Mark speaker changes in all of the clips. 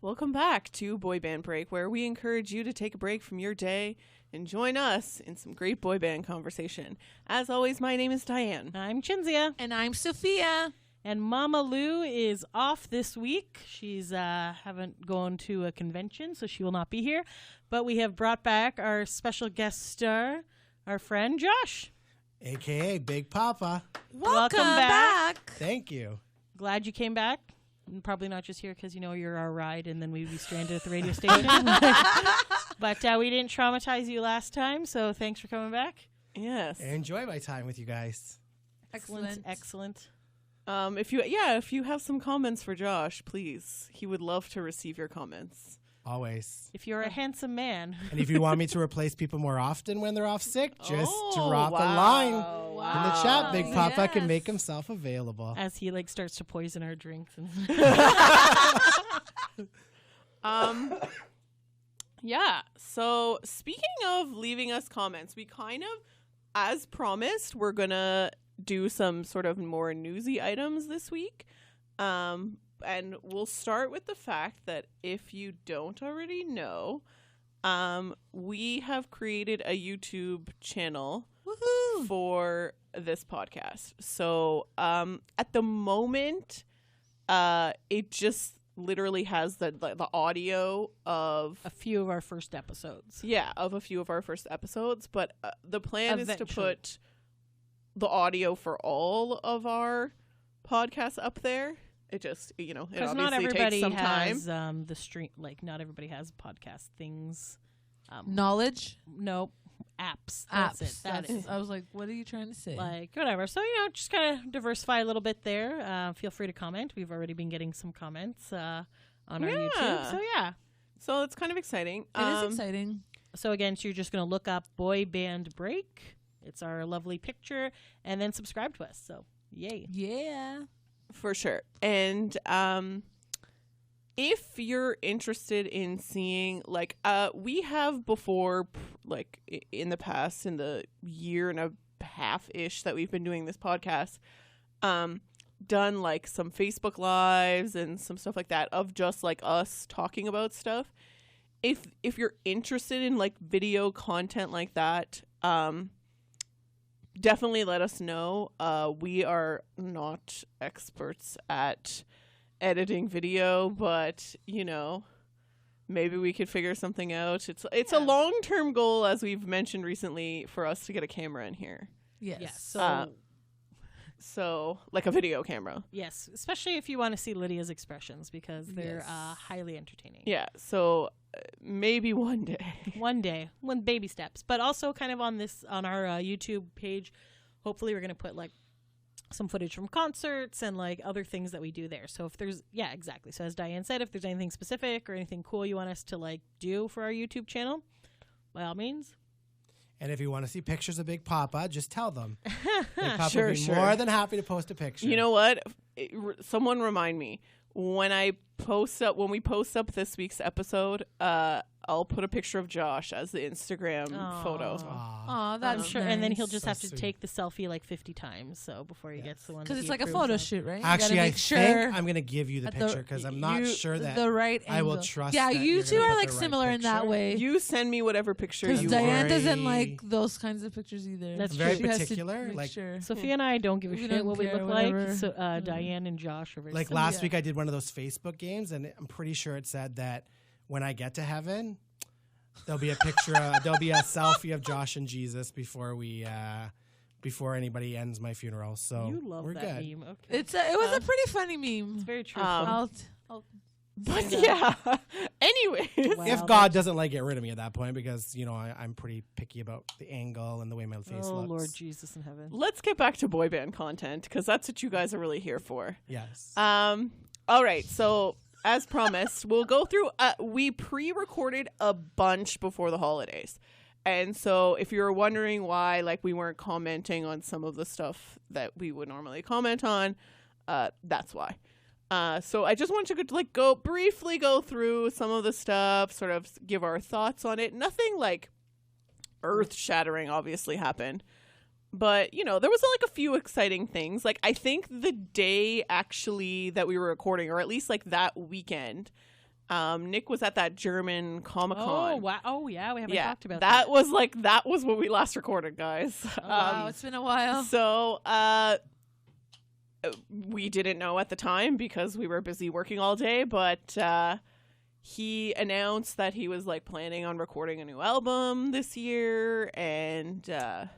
Speaker 1: Welcome back to Boy Band Break, where we encourage you to take a break from your day and join us in some great boy band conversation. As always, my name is Diane.
Speaker 2: I'm Chinzia.
Speaker 3: And I'm Sophia.
Speaker 2: And Mama Lou is off this week. She's haven't gone to a convention, so she will not be here. But we have brought back our special guest star, our friend Josh.
Speaker 4: AKA Big Papa.
Speaker 3: Welcome back.
Speaker 4: Thank you.
Speaker 2: Glad you came back. And probably not just here because, you know, you're our ride and then we'd be stranded at the radio station. But we didn't traumatize you last time, so thanks for coming back.
Speaker 1: Yes.
Speaker 4: I enjoy my time with you guys.
Speaker 2: Excellent.
Speaker 1: If you have some comments for Josh, please. He would love to receive your comments.
Speaker 4: Always.
Speaker 2: If you're a handsome man.
Speaker 4: And if you want me to replace people more often when they're off sick, just drop a
Speaker 1: wow.
Speaker 4: line in the chat. Big Papa can
Speaker 3: Yes.
Speaker 4: make himself available.
Speaker 2: As he starts to poison our drinks.
Speaker 1: Yeah. So speaking of leaving us comments, we kind of, as promised, we're going to do some sort of more newsy items this week. And we'll start with the fact that if you don't already know, we have created a YouTube channel for this podcast. So at the moment, it just literally has the audio of
Speaker 2: A few of our first episodes.
Speaker 1: Yeah, of a few of our first episodes. But the plan is to
Speaker 2: Eventually.
Speaker 1: put the audio for all of our podcasts up there. It just, it
Speaker 2: Because
Speaker 1: obviously
Speaker 2: not everybody
Speaker 1: takes some time.
Speaker 2: has the stream. Not everybody has podcast things.
Speaker 3: Knowledge.
Speaker 2: No, apps. That's it. That is.
Speaker 3: I was like, what are you trying to say?
Speaker 2: Whatever. So, just kind of diversify a little bit there. Feel free to comment. We've already been getting some comments on our YouTube. So, yeah.
Speaker 1: So it's kind of exciting.
Speaker 3: It is exciting.
Speaker 2: So, again, you're just going to look up Boy Band Break. It's our lovely picture. And then subscribe to us. So, yay.
Speaker 3: Yeah.
Speaker 1: For sure. And if you're interested in seeing, we have before, in the past, in the year and a half-ish that we've been doing this podcast, done, some Facebook Lives and some stuff like that of just, us talking about stuff. If you're interested in, video content like that, definitely let us know. We are not experts at editing video, but maybe we could figure something out. It's a long-term goal, as we've mentioned recently, for us to get a camera in here.
Speaker 3: Yes.
Speaker 2: Yes.
Speaker 1: So like a video camera.
Speaker 2: Yes. Especially if you want to see Lydia's expressions because they're
Speaker 3: Yes.
Speaker 2: highly entertaining.
Speaker 1: Yeah. So maybe one day.
Speaker 2: One day, baby steps, but also kind of on our YouTube page. Hopefully, we're going to put some footage from concerts and other things that we do there. So if there's, exactly. So as Diane said, if there's anything specific or anything cool you want us to do for our YouTube channel, by all means.
Speaker 4: And if you want to see pictures of Big Papa, just tell them. Big Papa
Speaker 1: Sure,
Speaker 4: would be
Speaker 1: sure.
Speaker 4: more than happy to post a picture.
Speaker 1: You know what? Someone remind me when we post up this week's episode. I'll put a picture of Josh as the Instagram photo.
Speaker 3: Aw, that's
Speaker 2: I'm sure, and then he'll
Speaker 3: nice.
Speaker 2: just
Speaker 4: So
Speaker 2: have to
Speaker 4: sweet.
Speaker 2: take the selfie 50 times. So before he gets the one,
Speaker 3: Because
Speaker 2: that
Speaker 3: it's
Speaker 2: he
Speaker 3: like a
Speaker 2: approves
Speaker 3: photo
Speaker 2: of.
Speaker 3: shoot, right?
Speaker 4: Actually,
Speaker 3: you
Speaker 4: I
Speaker 3: gotta make sure
Speaker 4: think I'm going to give you the
Speaker 3: at
Speaker 4: picture because I'm not sure that
Speaker 3: the right
Speaker 4: I will
Speaker 3: angle.
Speaker 4: trust
Speaker 3: Yeah,
Speaker 4: that
Speaker 3: you
Speaker 4: you're
Speaker 3: two
Speaker 4: gonna
Speaker 3: are
Speaker 4: put
Speaker 3: like
Speaker 4: the right
Speaker 3: similar in that
Speaker 4: picture.
Speaker 3: way.
Speaker 1: You send me whatever picture
Speaker 3: Because
Speaker 1: you
Speaker 3: Diane
Speaker 1: want.
Speaker 3: doesn't like those kinds of pictures either.
Speaker 2: That's
Speaker 4: I'm very
Speaker 3: She has to
Speaker 4: particular.
Speaker 3: make
Speaker 4: Like
Speaker 3: sure.
Speaker 2: Sophia and I don't give a
Speaker 3: We
Speaker 2: shit
Speaker 3: don't
Speaker 2: what we
Speaker 3: care,
Speaker 2: look
Speaker 3: whatever.
Speaker 2: like. So Diane and Josh are very
Speaker 4: Like
Speaker 2: similar.
Speaker 4: last week, I did one of those Facebook games, and I'm pretty sure it said that when I get to heaven, there'll be a picture. There'll be a selfie of Josh and Jesus before anybody ends my funeral. So
Speaker 2: You love
Speaker 4: we're
Speaker 2: that
Speaker 4: good.
Speaker 2: meme. Okay.
Speaker 3: It was a pretty funny meme.
Speaker 2: It's very true.
Speaker 1: Um,
Speaker 3: I'll
Speaker 1: But
Speaker 3: say that.
Speaker 1: yeah. Anyways.
Speaker 2: Wow,
Speaker 4: If God doesn't get rid of me at that point, because I'm pretty picky about the angle and the way my face
Speaker 2: oh
Speaker 4: looks.
Speaker 2: Lord Jesus in heaven.
Speaker 1: Let's get back to boy band content because that's what you guys are really here for.
Speaker 4: Yes.
Speaker 1: All right. So as promised, we'll go through. We pre-recorded a bunch before the holidays. And so if you're wondering why we weren't commenting on some of the stuff that we would normally comment on, that's why. So I just want to briefly go through some of the stuff, sort of give our thoughts on it. Nothing earth-shattering obviously happened. But, there was a few exciting things. I think the day actually that we were recording, or at least that weekend, Nick was at that German Comic-Con.
Speaker 2: Oh, wow. Oh, yeah. We haven't
Speaker 1: Yeah,
Speaker 2: talked about
Speaker 1: that was when we last recorded, guys.
Speaker 3: Wow, it's been a while.
Speaker 1: So we didn't know at the time because we were busy working all day, but he announced that he was like planning on recording a new album this year, and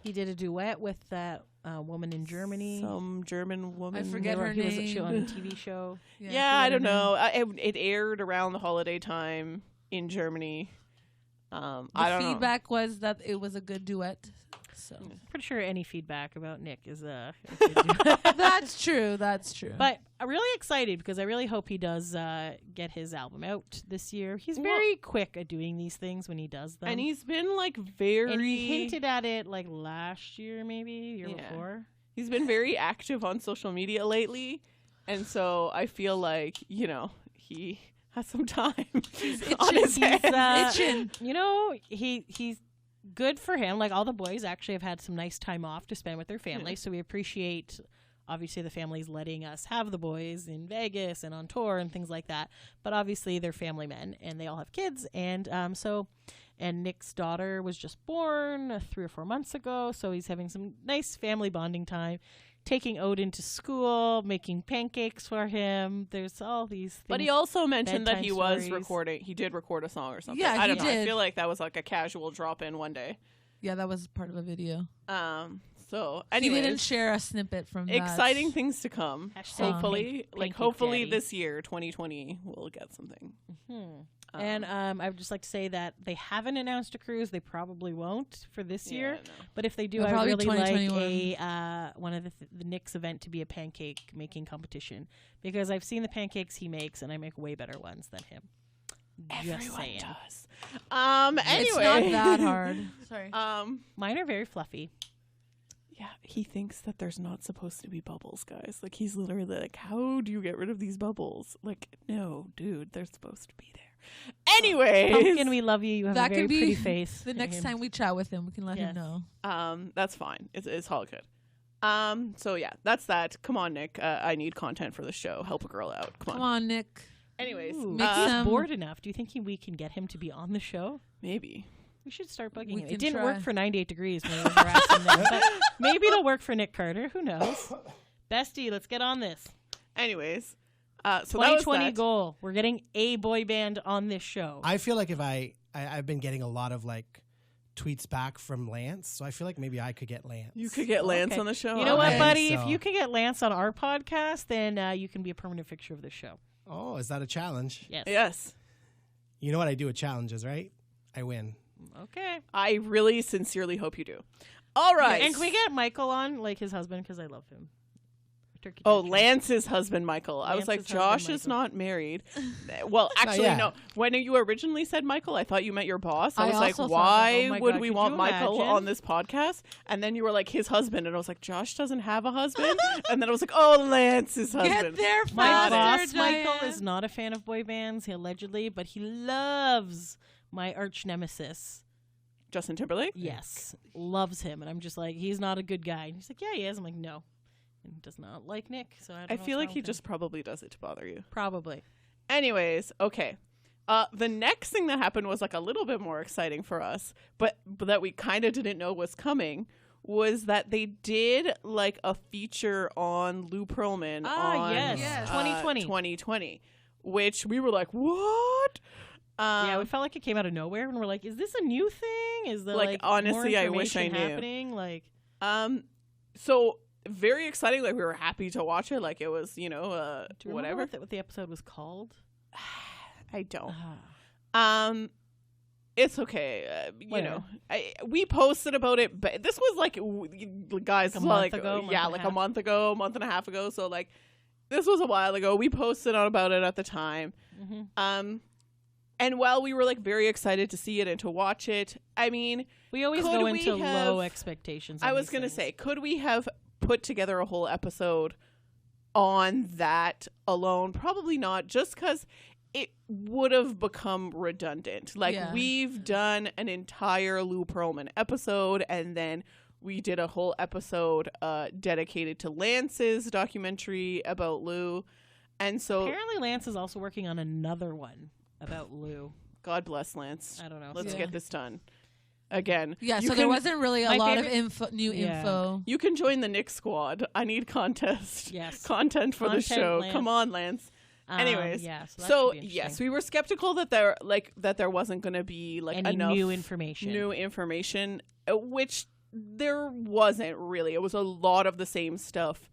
Speaker 2: He did a duet with that woman in Germany.
Speaker 1: some German woman.
Speaker 3: I forget her
Speaker 2: He was
Speaker 3: name.
Speaker 2: on a TV show.
Speaker 1: Yeah, I don't know. It aired around the holiday time in Germany. I don't know.
Speaker 3: Feedback was that it was a good duet. So
Speaker 2: Pretty sure any feedback about Nick is
Speaker 3: that's true. That's true.
Speaker 2: But I'm really excited because I really hope he does get his album out this year. He's
Speaker 1: Well-
Speaker 2: very quick at doing these things when he does them.
Speaker 1: And he's been like very.
Speaker 2: And he hinted at it like last year, maybe year
Speaker 1: Yeah.
Speaker 2: before.
Speaker 1: He's been very active on social media lately, and so I feel like he has some time on his
Speaker 2: He's
Speaker 1: hands.
Speaker 3: Itching.
Speaker 2: he's good for him. Like all the boys actually have had some nice time off to spend with their families, so we appreciate obviously the families letting us have the boys in Vegas and on tour and things like that. But obviously they're family men and they all have kids, and and Nick's daughter was just born 3 or 4 months ago, so he's having some nice family bonding time. Taking Odin to school, making pancakes for him. There's all these things.
Speaker 1: But he also mentioned that
Speaker 2: bedtime
Speaker 1: he was
Speaker 2: stories.
Speaker 1: recording. He did record a song or something.
Speaker 3: Yeah,
Speaker 1: I don't
Speaker 3: he
Speaker 1: know. I
Speaker 3: did.
Speaker 1: feel like that was like a casual drop in one day.
Speaker 3: Yeah, that was part of a video.
Speaker 1: So,
Speaker 3: He didn't
Speaker 1: anyways,
Speaker 3: share a snippet from that.
Speaker 1: exciting things to come.
Speaker 2: Hashtag
Speaker 1: Hopefully,
Speaker 2: Pancake
Speaker 1: hopefully
Speaker 2: Daddy.
Speaker 1: this year, 2020, we'll get something.
Speaker 2: And I would just like to say that they haven't announced a cruise. They probably won't for this year.
Speaker 1: no.
Speaker 2: But if they do,
Speaker 3: It'll
Speaker 2: I
Speaker 3: probably
Speaker 2: really like
Speaker 3: 2021.
Speaker 2: one of the Nick's event to be a pancake making competition, because I've seen the pancakes he makes and I make way better ones than him. Just
Speaker 1: Everyone
Speaker 2: saying.
Speaker 1: does.
Speaker 3: It's
Speaker 1: Anyway,
Speaker 3: not that hard. Sorry.
Speaker 2: Mine are very fluffy.
Speaker 1: Yeah, he thinks that there's not supposed to be bubbles, guys. Like, he's literally like, how do you get rid of these bubbles? Like, no, dude, they're supposed to be there. Anyways.
Speaker 2: Pumpkin, we love you. You have
Speaker 3: That
Speaker 2: a very
Speaker 3: could be
Speaker 2: pretty face.
Speaker 3: The next time we chat with him, we can let
Speaker 2: Yes.
Speaker 3: him know.
Speaker 1: That's fine. It's all good. So yeah, that's that. Come on, Nick. I need content for the show. Help a girl out. Come
Speaker 3: Come
Speaker 1: on.
Speaker 3: on, Nick.
Speaker 1: Anyways,
Speaker 2: Ooh,
Speaker 3: Make
Speaker 2: he's
Speaker 3: some-
Speaker 2: bored enough. Do you think we can get him to be on the show?
Speaker 1: maybe.
Speaker 2: We should start bugging
Speaker 3: We
Speaker 2: him.
Speaker 3: can
Speaker 2: It didn't
Speaker 3: try.
Speaker 2: work for 98 Degrees when we were harassing them, but maybe it'll work for Nick Carter. Who knows? Bestie, let's get on this.
Speaker 1: Anyways, so that was
Speaker 2: 2020
Speaker 1: that.
Speaker 2: goal. We're getting a boy band on this show.
Speaker 4: I feel like if I've been getting a lot of like tweets back from Lance, so I feel like maybe I could get Lance.
Speaker 1: You could get Lance
Speaker 2: Okay.
Speaker 1: on the show.
Speaker 2: You know what,
Speaker 4: Okay.
Speaker 2: buddy?
Speaker 4: So-
Speaker 2: If you can get Lance on our podcast, then you can be a permanent fixture of the show.
Speaker 4: Oh, is that a challenge?
Speaker 2: Yes.
Speaker 1: Yes.
Speaker 4: You know what I do with challenges, right? I win.
Speaker 2: Okay.
Speaker 1: I really sincerely hope you do. All right.
Speaker 2: And can we get Michael on, like his husband, because I love him. Turkey
Speaker 1: Oh,
Speaker 2: Church.
Speaker 1: Lance's husband, Michael. I was like,
Speaker 2: Lance's husband,
Speaker 1: Josh is
Speaker 2: Michael.
Speaker 1: not married. Well, actually,
Speaker 4: yet.
Speaker 1: no. When you originally said Michael, I thought you meant your boss. I
Speaker 3: I
Speaker 1: was like,
Speaker 3: also thought
Speaker 1: why
Speaker 2: that. Oh my
Speaker 1: would
Speaker 2: God,
Speaker 1: we
Speaker 2: could
Speaker 1: want
Speaker 2: you
Speaker 1: Michael
Speaker 2: imagine?
Speaker 1: on this podcast? And then you were like, his husband. And I was like, Josh doesn't have a husband? And then I was like, oh, Lance's husband.
Speaker 3: Get there
Speaker 2: My
Speaker 3: faster,
Speaker 2: boss, Michael,
Speaker 3: Diane.
Speaker 2: is not a fan of boy bands, allegedly, but he loves my arch nemesis.
Speaker 1: Justin Timberlake?
Speaker 2: Yes, loves him, and I'm just like, he's not a good guy. And he's like, yeah, he is. I'm like, no, and he does not like Nick. So I, don't
Speaker 1: I
Speaker 2: know
Speaker 1: feel
Speaker 2: what's
Speaker 1: like
Speaker 2: wrong
Speaker 1: he
Speaker 2: with him.
Speaker 1: just probably does it to bother you.
Speaker 2: probably.
Speaker 1: Anyways, okay. The next thing that happened was like a little bit more exciting for us, but that we kind of didn't know was coming, was that they did like a feature on Lou Pearlman on
Speaker 2: yes.
Speaker 3: Yes.
Speaker 1: 2020, which we were like, what?
Speaker 2: Yeah, we felt like it came out of nowhere, and we're like, is this a new thing? Is there
Speaker 1: Like,
Speaker 2: like
Speaker 1: honestly,
Speaker 2: more
Speaker 1: I wish I
Speaker 2: information
Speaker 1: knew.
Speaker 2: happening? Like,
Speaker 1: So very exciting. Like, we were happy to watch it. Like, it was,
Speaker 2: do you remember
Speaker 1: whatever.
Speaker 2: what the episode was called?
Speaker 1: I don't.
Speaker 2: Ah.
Speaker 1: It's okay.
Speaker 2: Whatever.
Speaker 1: We posted about it, but this was like, guys,
Speaker 2: Like a month ago, month
Speaker 1: yeah,
Speaker 2: and a
Speaker 1: like a
Speaker 2: half?
Speaker 1: month ago, month and a half ago. So like, this was a while ago. We posted on about it at the time.
Speaker 2: Mhm.
Speaker 1: And while we were like very excited to see it and to watch it, I mean,
Speaker 2: We always
Speaker 1: Could
Speaker 2: go
Speaker 1: we
Speaker 2: into
Speaker 1: have-
Speaker 2: low expectations.
Speaker 1: I
Speaker 2: on
Speaker 1: was
Speaker 2: these
Speaker 1: gonna
Speaker 2: things.
Speaker 1: say, could we have put together a whole episode on that alone? Probably not, just because it would have become redundant. Like,
Speaker 3: Yeah.
Speaker 1: we've done an entire Lou Pearlman episode, and then we did a whole episode dedicated to Lance's documentary about Lou. And so
Speaker 2: Apparently, Lance is also working on another one about Lou.
Speaker 1: God bless Lance.
Speaker 2: I don't know.
Speaker 1: Let's
Speaker 3: Yeah.
Speaker 1: get this done. Again.
Speaker 3: Yeah,
Speaker 1: you
Speaker 3: so there
Speaker 1: can-
Speaker 3: wasn't really a
Speaker 2: my
Speaker 3: lot of
Speaker 2: favorite-
Speaker 3: new
Speaker 2: Yeah.
Speaker 3: info.
Speaker 1: You can join the Nick squad. I need contest.
Speaker 2: Yes.
Speaker 1: Content for the
Speaker 2: Content,
Speaker 1: show.
Speaker 2: Lance.
Speaker 1: Come on, Lance. Anyways,
Speaker 2: yeah. So, that
Speaker 1: So
Speaker 2: should be
Speaker 1: yes,
Speaker 2: interesting.
Speaker 1: we were skeptical that there wasn't going to be like
Speaker 2: Any
Speaker 1: enough
Speaker 2: new information.
Speaker 1: new information, which there wasn't really. It was a lot of the same stuff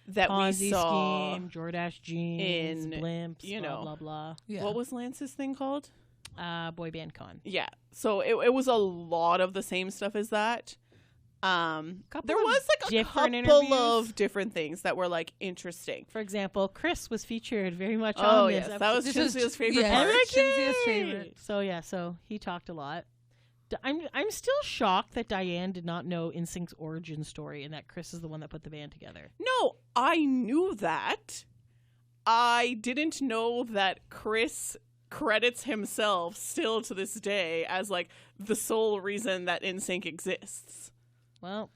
Speaker 1: that
Speaker 2: Ponzi
Speaker 1: we saw.
Speaker 2: scheme, Jordache jeans,
Speaker 1: in,
Speaker 2: blimps,
Speaker 1: you
Speaker 2: blah
Speaker 1: know,
Speaker 2: blah blah.
Speaker 3: Yeah.
Speaker 1: What was Lance's thing called?
Speaker 2: Boy band con.
Speaker 1: Yeah. So it was a lot of the same stuff as that.
Speaker 2: Couple
Speaker 1: There
Speaker 2: of
Speaker 1: was like a
Speaker 2: different
Speaker 1: couple
Speaker 2: interviews.
Speaker 1: of different things that were like interesting.
Speaker 2: For example, Chris was featured very much
Speaker 1: Oh
Speaker 2: on
Speaker 1: yes,
Speaker 2: this.
Speaker 1: that was
Speaker 3: This was-
Speaker 1: Chinzia's favorite
Speaker 3: yeah.
Speaker 1: part.
Speaker 2: I'm like,
Speaker 3: Chinzia's
Speaker 2: "Yay!"
Speaker 3: favorite.
Speaker 2: So yeah, so he talked a lot. I'm still shocked that Diane did not know NSYNC's origin story and that Chris is the one that put the band together.
Speaker 1: No, I knew that. I didn't know that Chris credits himself still to this day as like the sole reason that NSYNC exists.
Speaker 2: Well,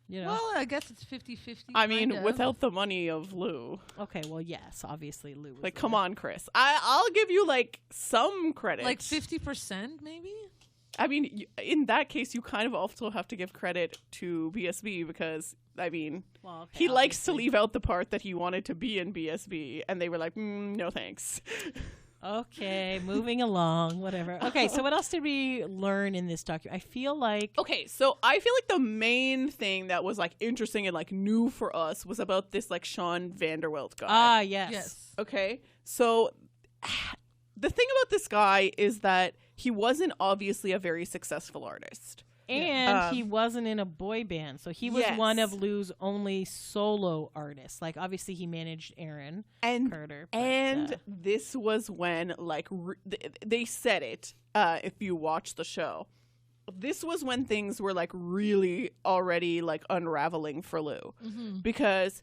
Speaker 2: you know.
Speaker 3: Well, I guess it's 50-50.
Speaker 1: I mean,
Speaker 3: kinda.
Speaker 1: without the money of Lou.
Speaker 2: Okay, well, yes, obviously Lou was
Speaker 1: Like,
Speaker 2: there.
Speaker 1: come on, Chris. I'll give you like some credit.
Speaker 3: like 50% maybe.
Speaker 1: I mean, in that case, you kind of also have to give credit to BSB because, I mean,
Speaker 2: Well, okay,
Speaker 1: he likes to
Speaker 2: obviously.
Speaker 1: leave out the part that he wanted to be in BSB, and they were like, no thanks.
Speaker 2: Okay, moving along, whatever. Okay, so what else did we learn in this document? I feel like
Speaker 1: Okay, so I feel like the main thing that was like interesting and like new for us was about this like Sean Vanderwelt guy.
Speaker 2: yes.
Speaker 3: Yes.
Speaker 1: Okay, so the thing about this guy is that he wasn't obviously a very successful artist.
Speaker 2: And he wasn't in a boy band, so he was
Speaker 1: Yes.
Speaker 2: one of Lou's only solo artists. Like, obviously, he managed Aaron
Speaker 1: And
Speaker 2: Carter. But,
Speaker 1: And this was when, like, they said it, if you watch the show. This was when things were, like, really already, like, unraveling for Lou.
Speaker 3: Mm-hmm.
Speaker 1: Because,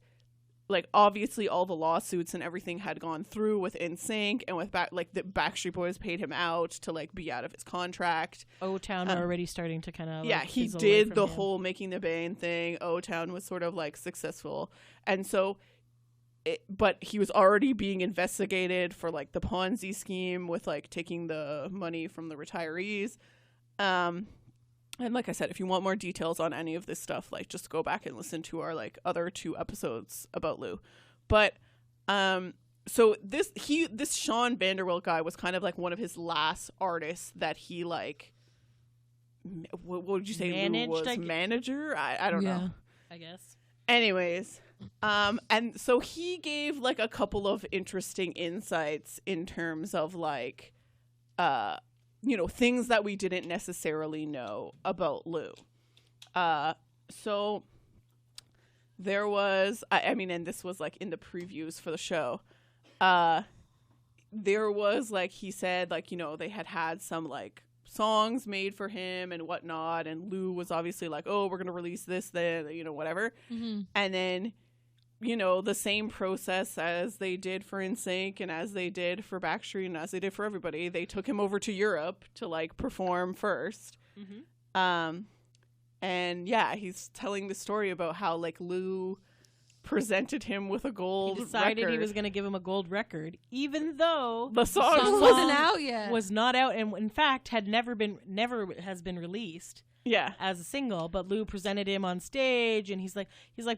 Speaker 1: like, obviously all the lawsuits and everything had gone through with NSYNC and with, the Backstreet Boys paid him out to, like, be out of his contract.
Speaker 2: O-Town were already starting to kind of
Speaker 1: Yeah, he did the whole making the band thing. O-Town was sort of, like, successful. And so... but he was already being investigated for like the Ponzi scheme with like taking the money from the retirees. And like I said, if you want more details on any of this stuff, like just go back and listen to our like other 2 episodes about Lou. But so this Sean Vanderwelt guy was kind of like one of his last artists that he like what would you say
Speaker 2: Managed,
Speaker 1: Lou was
Speaker 2: I gu-
Speaker 1: manager? I don't know.
Speaker 2: I guess.
Speaker 1: Anyways, and so he gave like a couple of interesting insights in terms of like, things that we didn't necessarily know about Lou. So there was, I mean, and this was like in the previews for the show. There was like, he said like, they had some like songs made for him and whatnot, and Lou was obviously like, oh, we're gonna release this, then whatever.
Speaker 3: Mm-hmm.
Speaker 1: And then the same process as they did for NSYNC and as they did for Backstreet and as they did for everybody, they took him over to Europe to like perform first. And yeah, he's telling the story about how like Lou presented him with a gold
Speaker 2: He decided
Speaker 1: record.
Speaker 2: he was going to give him a gold record, even though
Speaker 1: the song,
Speaker 3: Song wasn't out yet.
Speaker 2: was not out, and in fact had never has been released
Speaker 1: yeah.
Speaker 2: as a single. But Lou presented him on stage, and he's like,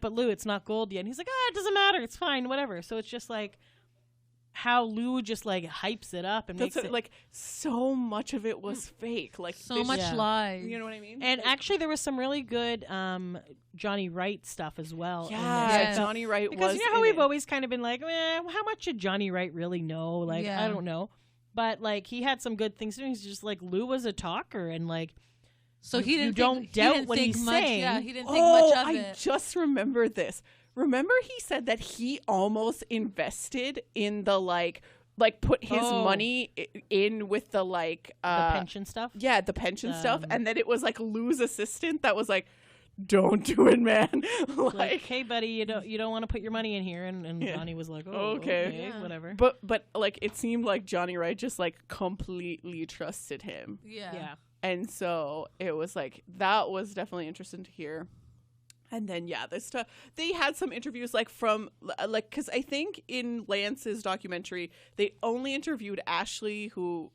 Speaker 2: but Lou, it's not gold yet. And he's like, it doesn't matter, it's fine, whatever. So it's just like how Lou just like hypes it up and
Speaker 1: That's
Speaker 2: makes
Speaker 1: it,
Speaker 2: it
Speaker 1: like so much of it was fake. Like
Speaker 3: so
Speaker 1: this-
Speaker 3: much
Speaker 2: Yeah.
Speaker 3: lies.
Speaker 1: You know what I mean?
Speaker 2: And actually, there was some really good Johnny Wright stuff as well. in
Speaker 1: yeah,
Speaker 2: this.
Speaker 3: Yeah.
Speaker 1: Johnny Wright
Speaker 2: Because
Speaker 1: was
Speaker 2: you know how
Speaker 1: in
Speaker 2: we've
Speaker 1: it.
Speaker 2: always kind of been like, how much did Johnny Wright really know? Like,
Speaker 3: Yeah.
Speaker 2: I don't know. But like, he had some good things. He's just like, Lou was a talker, and like,
Speaker 3: So
Speaker 2: You
Speaker 3: he didn't.
Speaker 2: don't
Speaker 3: think,
Speaker 2: doubt
Speaker 3: he didn't
Speaker 2: what
Speaker 3: think
Speaker 2: he's
Speaker 3: much.
Speaker 2: saying.
Speaker 3: Yeah, he didn't think much of
Speaker 1: I
Speaker 3: it.
Speaker 1: just remembered this. Remember he said that he almost invested in the like put his
Speaker 2: Oh.
Speaker 1: money in with the like
Speaker 2: the pension stuff.
Speaker 1: yeah, the pension stuff,
Speaker 2: Um,
Speaker 1: and then it was like Lou's assistant that was like, don't do it, man.
Speaker 2: Like, hey, buddy, you don't want to put your money in here, and
Speaker 1: Yeah.
Speaker 2: Johnny was like,
Speaker 1: Okay.
Speaker 3: Yeah.
Speaker 2: whatever.
Speaker 1: but like it seemed like Johnny Wright just like completely trusted him.
Speaker 3: Yeah.
Speaker 2: Yeah.
Speaker 1: And so it was like, that was definitely interesting to hear. And then, yeah, this stuff. They had some interviews, like, from, like, because I think in Lance's documentary, they only interviewed Ashley, who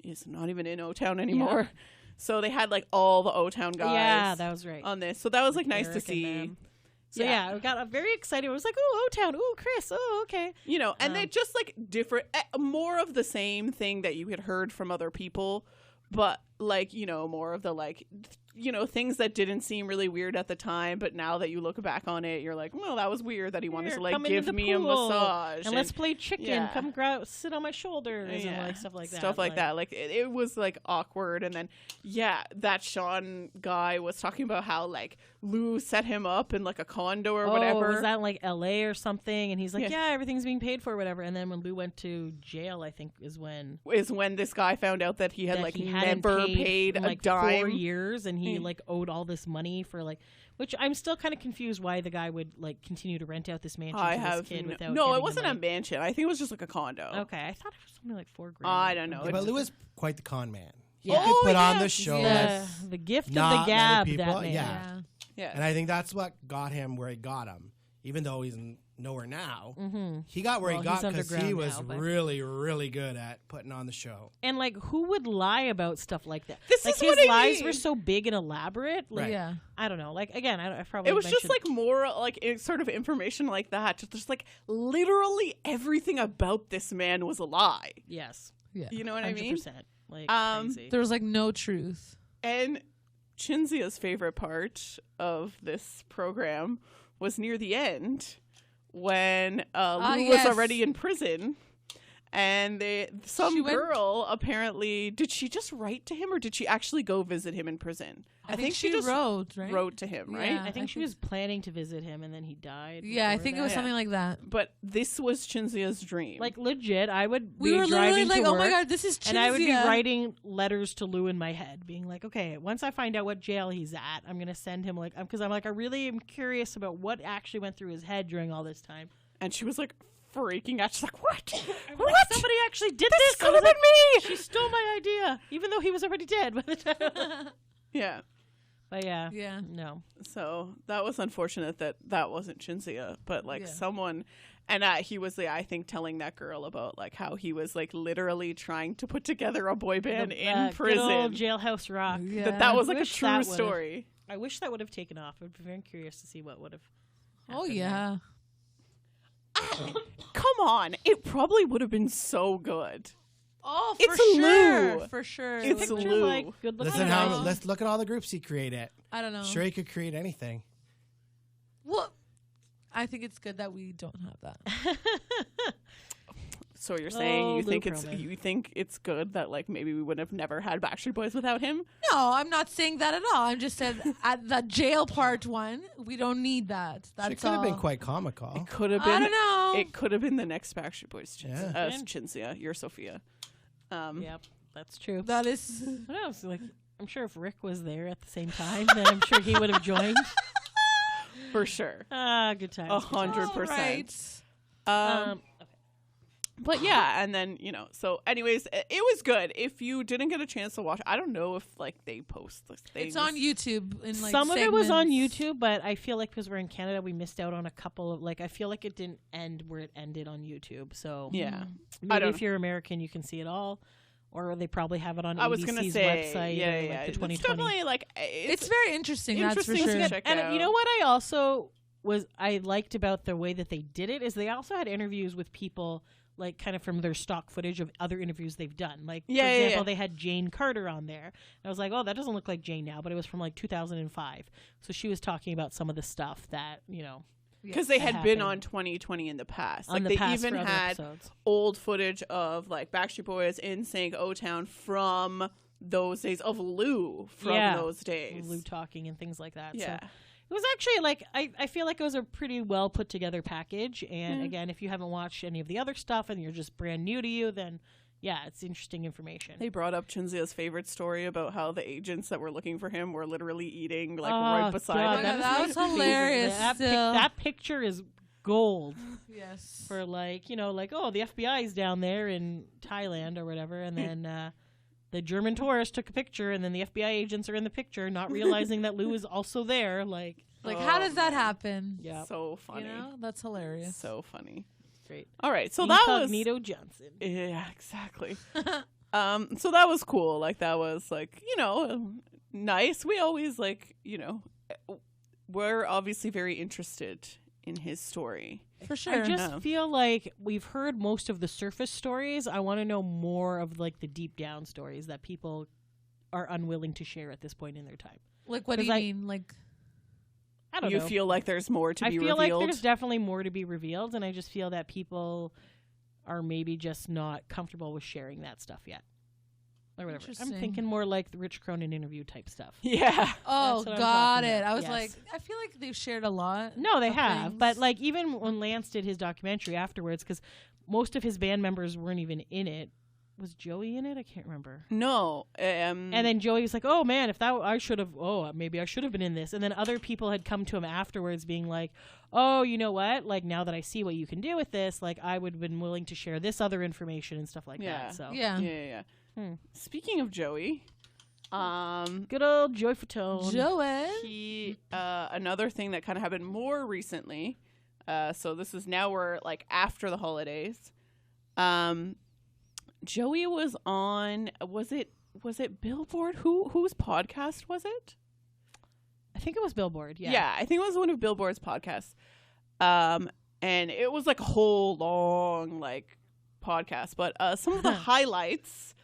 Speaker 1: is not even in O-Town anymore.
Speaker 2: Yeah.
Speaker 1: So they had, like, all the O-Town guys
Speaker 2: Yeah, that was right.
Speaker 1: on this. So that was, like, nice to
Speaker 2: Eric and
Speaker 1: see.
Speaker 2: them. So yeah, I got very excited. I was like, oh, O-Town, oh, Chris, oh, okay.
Speaker 1: You know, and they just, like, different, more of the same thing that you had heard from other people, but, like, you know, more of the, like, you know, things that didn't seem really weird at the time, but now that you look back on it, you're like, well, that was weird that he wanted to, like,
Speaker 2: come into
Speaker 1: give
Speaker 2: the
Speaker 1: me a
Speaker 2: pool,
Speaker 1: massage.
Speaker 2: And let's play chicken.
Speaker 1: yeah.
Speaker 2: Come sit on my shoulders and, like, stuff like that.
Speaker 1: Stuff like that. Like, it was, like, awkward. And then, yeah, that Sean guy was talking about how, like, Lou set him up in, like, a condo or whatever.
Speaker 2: Was that in, like, L.A. or something? And he's like,
Speaker 1: Yeah.
Speaker 2: yeah, everything's being paid for, whatever. And then when Lou went to jail, I think is when
Speaker 1: this guy found out that he had,
Speaker 2: that
Speaker 1: like,
Speaker 2: he hadn't
Speaker 1: never paid
Speaker 2: in,
Speaker 1: a
Speaker 2: like,
Speaker 1: dime.
Speaker 2: 4 years, and he
Speaker 1: Mm.
Speaker 2: like owed all this money for like, which I'm still kind of confused why the guy would like continue to rent out this mansion
Speaker 1: I
Speaker 2: to
Speaker 1: have
Speaker 2: this kid without.
Speaker 1: no.
Speaker 2: getting
Speaker 1: It
Speaker 2: the
Speaker 1: wasn't a
Speaker 2: money.
Speaker 1: mansion. I think it was just like a condo.
Speaker 2: Okay, I thought it was something like $4,000.
Speaker 1: I don't know.
Speaker 4: Yeah, but Lou is quite the con man. He
Speaker 2: Yeah.
Speaker 4: could
Speaker 1: Oh,
Speaker 4: put on
Speaker 1: yeah.
Speaker 4: the show.
Speaker 3: Yeah.
Speaker 4: Like,
Speaker 2: The gift of
Speaker 4: not
Speaker 2: the
Speaker 4: many
Speaker 2: gab.
Speaker 4: people-
Speaker 2: That man.
Speaker 4: yeah.
Speaker 1: Yeah.
Speaker 4: and I think that's what got him where he got him. Even though he's nowhere now, he got where
Speaker 2: Well,
Speaker 4: he got
Speaker 2: he's
Speaker 4: because he
Speaker 2: underground
Speaker 4: was
Speaker 2: now, but-
Speaker 4: really, really good at putting on the show.
Speaker 2: And like, who would lie about stuff like that?
Speaker 1: This
Speaker 2: like
Speaker 1: is
Speaker 2: his
Speaker 1: what I
Speaker 2: lies
Speaker 1: mean.
Speaker 2: were so big and elaborate. Like,
Speaker 4: Right.
Speaker 3: Yeah.
Speaker 2: I don't know. Like again, I probably
Speaker 1: It was just
Speaker 2: mentioned-
Speaker 1: like more like sort of information like that. Just like literally everything about this man was a lie.
Speaker 2: yes,
Speaker 3: Yeah.
Speaker 1: You know what I mean?
Speaker 2: 100%. Like crazy.
Speaker 3: There was like no truth.
Speaker 1: And Chinzia's favorite part of this program was near the end when Lou
Speaker 3: yes.
Speaker 1: was already in prison. And some
Speaker 3: She went-
Speaker 1: girl apparently, did she just write to him or did she actually go visit him in prison?
Speaker 3: I think she
Speaker 1: just
Speaker 3: wrote, right?
Speaker 1: wrote to him, right?
Speaker 3: Yeah.
Speaker 2: I think
Speaker 3: I
Speaker 2: she
Speaker 3: think-
Speaker 2: was planning to visit him, and then he died.
Speaker 3: Yeah, I
Speaker 2: before
Speaker 3: think it
Speaker 2: that.
Speaker 3: was something like that.
Speaker 1: But this was Chinzia's dream.
Speaker 2: Like legit, I would
Speaker 3: We
Speaker 2: be
Speaker 3: were literally
Speaker 2: driving
Speaker 3: like,
Speaker 2: to
Speaker 3: "Oh my
Speaker 2: work,
Speaker 3: god, this is Chinzia."
Speaker 2: and I would be writing letters to Lou in my head, being like, okay, once I find out what jail he's at, I'm gonna send him like, because I'm like, I really am curious about what actually went through his head during all this time.
Speaker 1: and she was like freaking out. She's like, what?
Speaker 2: Like,
Speaker 1: What?
Speaker 2: somebody actually did this.
Speaker 1: could have been me.
Speaker 2: She stole my idea, even though he was already dead by the time.
Speaker 1: Yeah.
Speaker 2: But yeah,
Speaker 3: Yeah.
Speaker 2: no.
Speaker 1: So that was unfortunate that wasn't Chinzia, but like
Speaker 3: Yeah.
Speaker 1: someone, and he was I think telling that girl about like how he was like literally trying to put together a boy band
Speaker 2: The,
Speaker 1: in
Speaker 2: good old
Speaker 1: prison.
Speaker 2: Jailhouse Rock.
Speaker 3: Yeah.
Speaker 1: That was like a
Speaker 2: Wish
Speaker 1: true
Speaker 2: that would've-
Speaker 1: story.
Speaker 2: I wish that would have taken off. I'd be very curious to see what would have.
Speaker 3: Oh
Speaker 2: happened
Speaker 3: yeah.
Speaker 1: Come on, it probably would have been so good.
Speaker 3: Oh,
Speaker 1: It's
Speaker 3: for sure.
Speaker 1: Lou.
Speaker 3: For sure.
Speaker 1: It's
Speaker 2: there.
Speaker 1: Lou.
Speaker 2: Picture, like, good looking
Speaker 4: Listen,
Speaker 2: guys.
Speaker 4: let's look at all the groups he created.
Speaker 3: I don't know.
Speaker 4: Sure, he could create anything.
Speaker 3: Well, I think it's good that we don't have that.
Speaker 1: So you're saying
Speaker 2: Oh,
Speaker 1: you
Speaker 2: Lou
Speaker 1: think
Speaker 2: Pearlman.
Speaker 1: it's good that like maybe we would have never had Backstreet Boys without him?
Speaker 3: No, I'm not saying that at all. I'm just said at the jail part one, we don't need that. That's
Speaker 4: She could have
Speaker 3: all.
Speaker 4: been quite comical.
Speaker 1: It could have
Speaker 3: I
Speaker 1: been.
Speaker 3: don't know.
Speaker 1: It could have been the next Backstreet Boys.
Speaker 4: Yeah.
Speaker 1: Chinzia, you're Sophia.
Speaker 2: Yep, that's true.
Speaker 3: That is.
Speaker 2: What else? Like, I'm sure if Rick was there at the same time, then I'm sure he would have joined.
Speaker 1: For sure.
Speaker 2: Good times.
Speaker 1: 100%.
Speaker 3: Right.
Speaker 2: Okay.
Speaker 1: But yeah, and then, so anyways, it was good. If you didn't get a chance to watch, I don't know if like they post this thing.
Speaker 3: It's on YouTube. In, like,
Speaker 2: Some of it was on
Speaker 3: segments.
Speaker 2: YouTube, but I feel like because we're in Canada, we missed out on a couple of I feel like it didn't end where it ended on YouTube. So
Speaker 1: Yeah.
Speaker 2: maybe
Speaker 1: don't
Speaker 2: if you're American, you can see it all, or they probably have it on
Speaker 1: I was
Speaker 2: ABC's
Speaker 1: going to say,
Speaker 2: website.
Speaker 1: yeah,
Speaker 2: or,
Speaker 1: yeah.
Speaker 2: like, the
Speaker 1: It's
Speaker 2: 2020.
Speaker 1: definitely like,
Speaker 3: It's very interesting. That's for
Speaker 1: interesting
Speaker 3: sure.
Speaker 1: to check
Speaker 2: And
Speaker 1: out.
Speaker 2: you know what I also I liked about the way that they did it is they also had interviews with people like kind of from their stock footage of other interviews they've done. Like for example, they had Jane Carter on there. And I was like, oh, that doesn't look like Jane now, but it was from like 2005. So she was talking about some of the stuff that,
Speaker 1: because they
Speaker 2: that
Speaker 1: had been
Speaker 2: happened.
Speaker 1: on 2020 in the past.
Speaker 2: on
Speaker 1: Like
Speaker 2: the
Speaker 1: they
Speaker 2: past
Speaker 1: even
Speaker 2: for other
Speaker 1: had
Speaker 2: episodes.
Speaker 1: old footage of like Backstreet Boys, NSYNC, O-Town from those days of Lou from those days.
Speaker 2: Lou talking and things like that.
Speaker 1: Yeah.
Speaker 2: So it was actually like I feel like it was a pretty well put together package. And again, if you haven't watched any of the other stuff and you're just brand new to you, then yeah, it's interesting information.
Speaker 1: They brought up Chinzia's favorite story about how the agents that were looking for him were literally eating like
Speaker 2: Oh,
Speaker 1: right beside
Speaker 2: God,
Speaker 1: him.
Speaker 3: Oh that
Speaker 2: is
Speaker 3: was
Speaker 2: my favorite.
Speaker 3: hilarious
Speaker 2: That,
Speaker 3: still.
Speaker 2: that picture is gold
Speaker 3: Yes.
Speaker 2: for like oh, the FBI's down there in Thailand or whatever, and then the German tourist took a picture, and then the FBI agents are in the picture, not realizing that Lou is also there. Like
Speaker 3: Like, how does that happen?
Speaker 2: Yeah.
Speaker 1: So funny.
Speaker 3: You know, that's hilarious.
Speaker 1: So funny.
Speaker 2: Great.
Speaker 1: All right, so that was
Speaker 2: Incognito Johnson.
Speaker 1: yeah, exactly. So that was cool. Like that was like, you know, nice. We always like, you know, we're obviously very interested in his story.
Speaker 3: For sure.
Speaker 2: I just
Speaker 1: No.
Speaker 2: feel like we've heard most of the surface stories. I want to know more of like the deep down stories that people are unwilling to share at this point in their time.
Speaker 3: like, what do
Speaker 2: 'cause
Speaker 3: you
Speaker 2: I-
Speaker 3: mean? Like,
Speaker 2: I don't
Speaker 1: You
Speaker 2: know.
Speaker 1: feel like there's more to
Speaker 2: I
Speaker 1: be
Speaker 2: feel
Speaker 1: revealed.
Speaker 2: like there's definitely more to be revealed, and I just feel that people are maybe just not comfortable with sharing that stuff yet. Or whatever. I'm
Speaker 3: Interesting.
Speaker 2: thinking more like the Rich Cronin interview type stuff.
Speaker 1: yeah.
Speaker 3: oh,
Speaker 2: what I'm
Speaker 3: got
Speaker 2: talking
Speaker 3: it.
Speaker 2: about.
Speaker 3: I was
Speaker 2: Yes.
Speaker 3: like, I feel like they've shared a lot.
Speaker 2: No, they
Speaker 3: of
Speaker 2: have.
Speaker 3: things.
Speaker 2: But like even when Lance did his documentary afterwards, because most of his band members weren't even in it. Was Joey in it? I can't remember.
Speaker 1: No.
Speaker 2: And then Joey was like, "Oh man, if that I should have. Oh, maybe I should have been in this." And then other people had come to him afterwards, being like, "Oh, you know what? Like now that I see what you can do with this, like I would have been willing to share this other information and stuff like
Speaker 1: Yeah.
Speaker 2: that." So
Speaker 3: yeah.
Speaker 1: yeah.
Speaker 2: Hmm.
Speaker 1: Speaking of Joey,
Speaker 2: good old Joey Fatone.
Speaker 3: Joey.
Speaker 1: he another thing that kind of happened more recently. So this is now we're like after the holidays. Joey was on. Was it Billboard? Whose podcast was it?
Speaker 2: I think it was Billboard. Yeah.
Speaker 1: Yeah, I think it was one of Billboard's podcasts. And it was like a whole long like podcast, but some of the highlights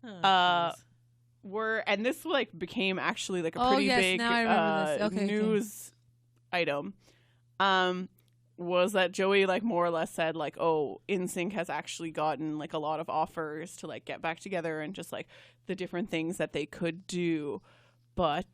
Speaker 2: Oh, geez.
Speaker 1: were, and this like became actually like a
Speaker 3: Oh,
Speaker 1: pretty
Speaker 3: yes,
Speaker 1: big
Speaker 3: now I remember this. Okay, okay.
Speaker 1: news item. Was that Joey like more or less said like, oh, NSYNC has actually gotten like a lot of offers to like get back together and just like the different things that they could do, but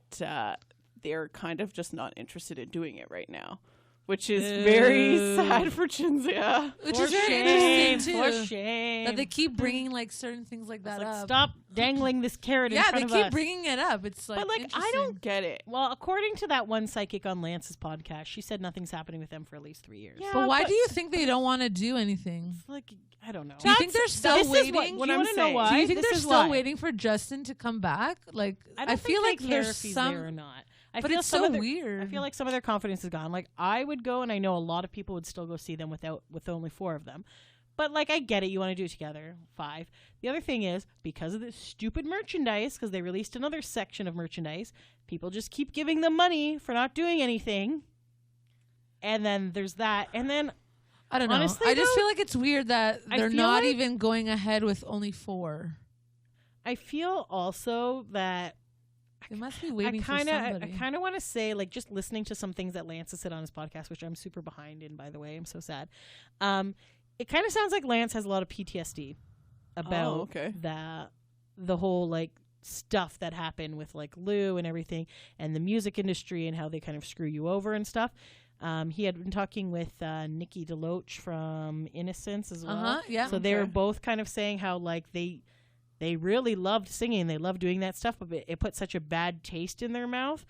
Speaker 1: they're kind of just not interested in doing it right now, which is very sad for Chinzia.
Speaker 3: Which
Speaker 2: For
Speaker 3: is very
Speaker 2: shame,
Speaker 3: interesting
Speaker 2: for
Speaker 3: too.
Speaker 2: shame.
Speaker 3: That they keep bringing like certain things like that
Speaker 2: Like,
Speaker 3: up.
Speaker 2: stop dangling this carrot in
Speaker 3: Yeah,
Speaker 2: front
Speaker 3: they
Speaker 2: of
Speaker 3: keep
Speaker 2: us.
Speaker 3: bringing it up. It's like,
Speaker 1: But like, I
Speaker 3: interesting.
Speaker 1: don't get it.
Speaker 2: Well, according to that one psychic on Lance's podcast, she said nothing's happening with them for at least 3 years.
Speaker 1: Yeah,
Speaker 3: But why
Speaker 1: but-
Speaker 3: do you think they don't want to do anything?
Speaker 2: Like, I don't know.
Speaker 3: Do you think they're still
Speaker 2: This is
Speaker 3: waiting?
Speaker 2: what
Speaker 1: Do you
Speaker 2: I'm
Speaker 1: wanna know
Speaker 2: saying.
Speaker 1: why?
Speaker 3: Do you think
Speaker 2: This
Speaker 3: they're
Speaker 2: is
Speaker 3: still
Speaker 2: why.
Speaker 3: waiting for Justin to come back? Like,
Speaker 2: I don't
Speaker 3: feel
Speaker 2: think
Speaker 3: like
Speaker 2: they care
Speaker 3: there's
Speaker 2: if he's
Speaker 3: some.
Speaker 2: there or not. I
Speaker 3: But
Speaker 2: feel
Speaker 3: it's
Speaker 2: some
Speaker 3: so
Speaker 2: of their-
Speaker 3: weird.
Speaker 2: I feel like some of their confidence is gone. Like I would go, and I know a lot of people would still go see them with only 4 of them. But like I get it, you want to do it together. 5. The other thing is because of this stupid merchandise, because they released another section of merchandise, people just keep giving them money for not doing anything. And then there's that, and then
Speaker 3: I don't know.
Speaker 2: Honestly,
Speaker 3: I just
Speaker 2: though,
Speaker 3: feel like it's weird that
Speaker 2: I
Speaker 3: they're
Speaker 2: feel
Speaker 3: not
Speaker 2: like-
Speaker 3: even going ahead with only 4.
Speaker 2: I feel also that
Speaker 3: They must be waiting for
Speaker 2: I
Speaker 3: somebody.
Speaker 2: kind of want to say, like, just listening to some things that Lance has said on his podcast, which I'm super behind in, by the way. I'm so sad. It kind of sounds like Lance has a lot of PTSD about
Speaker 1: okay.
Speaker 2: the whole like stuff that happened with like Lou and everything, and the music industry and how they kind of screw you over and stuff. He had been talking with Nikki DeLoach from Innocence as well.
Speaker 3: Yeah.
Speaker 2: So they were
Speaker 1: Okay.
Speaker 2: both kind of saying how like they really loved singing, they loved doing that stuff, but it put such a bad taste in their mouth.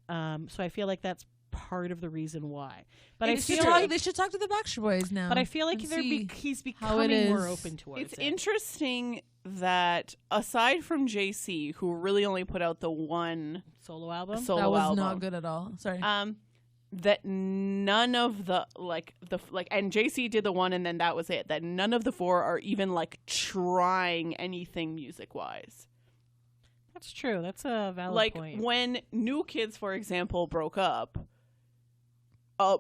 Speaker 2: So I feel like that's part of the reason why. But I feel like,
Speaker 3: they should talk to the Backstreet Boys now.
Speaker 2: but I feel like
Speaker 3: and
Speaker 2: they're
Speaker 3: see
Speaker 2: he's
Speaker 3: how it
Speaker 2: becoming more
Speaker 3: is.
Speaker 2: open towards
Speaker 1: It's
Speaker 2: it.
Speaker 1: interesting that aside from JC, who really only put out the one
Speaker 2: Solo album.
Speaker 1: solo
Speaker 3: that was
Speaker 1: album,
Speaker 3: not good at all. Sorry.
Speaker 1: that none of the and JC did the one and then that was it. That none of the 4 are even like trying anything music wise.
Speaker 2: That's true. That's a valid
Speaker 1: Like
Speaker 2: point.
Speaker 1: when New Kids, for example, broke up,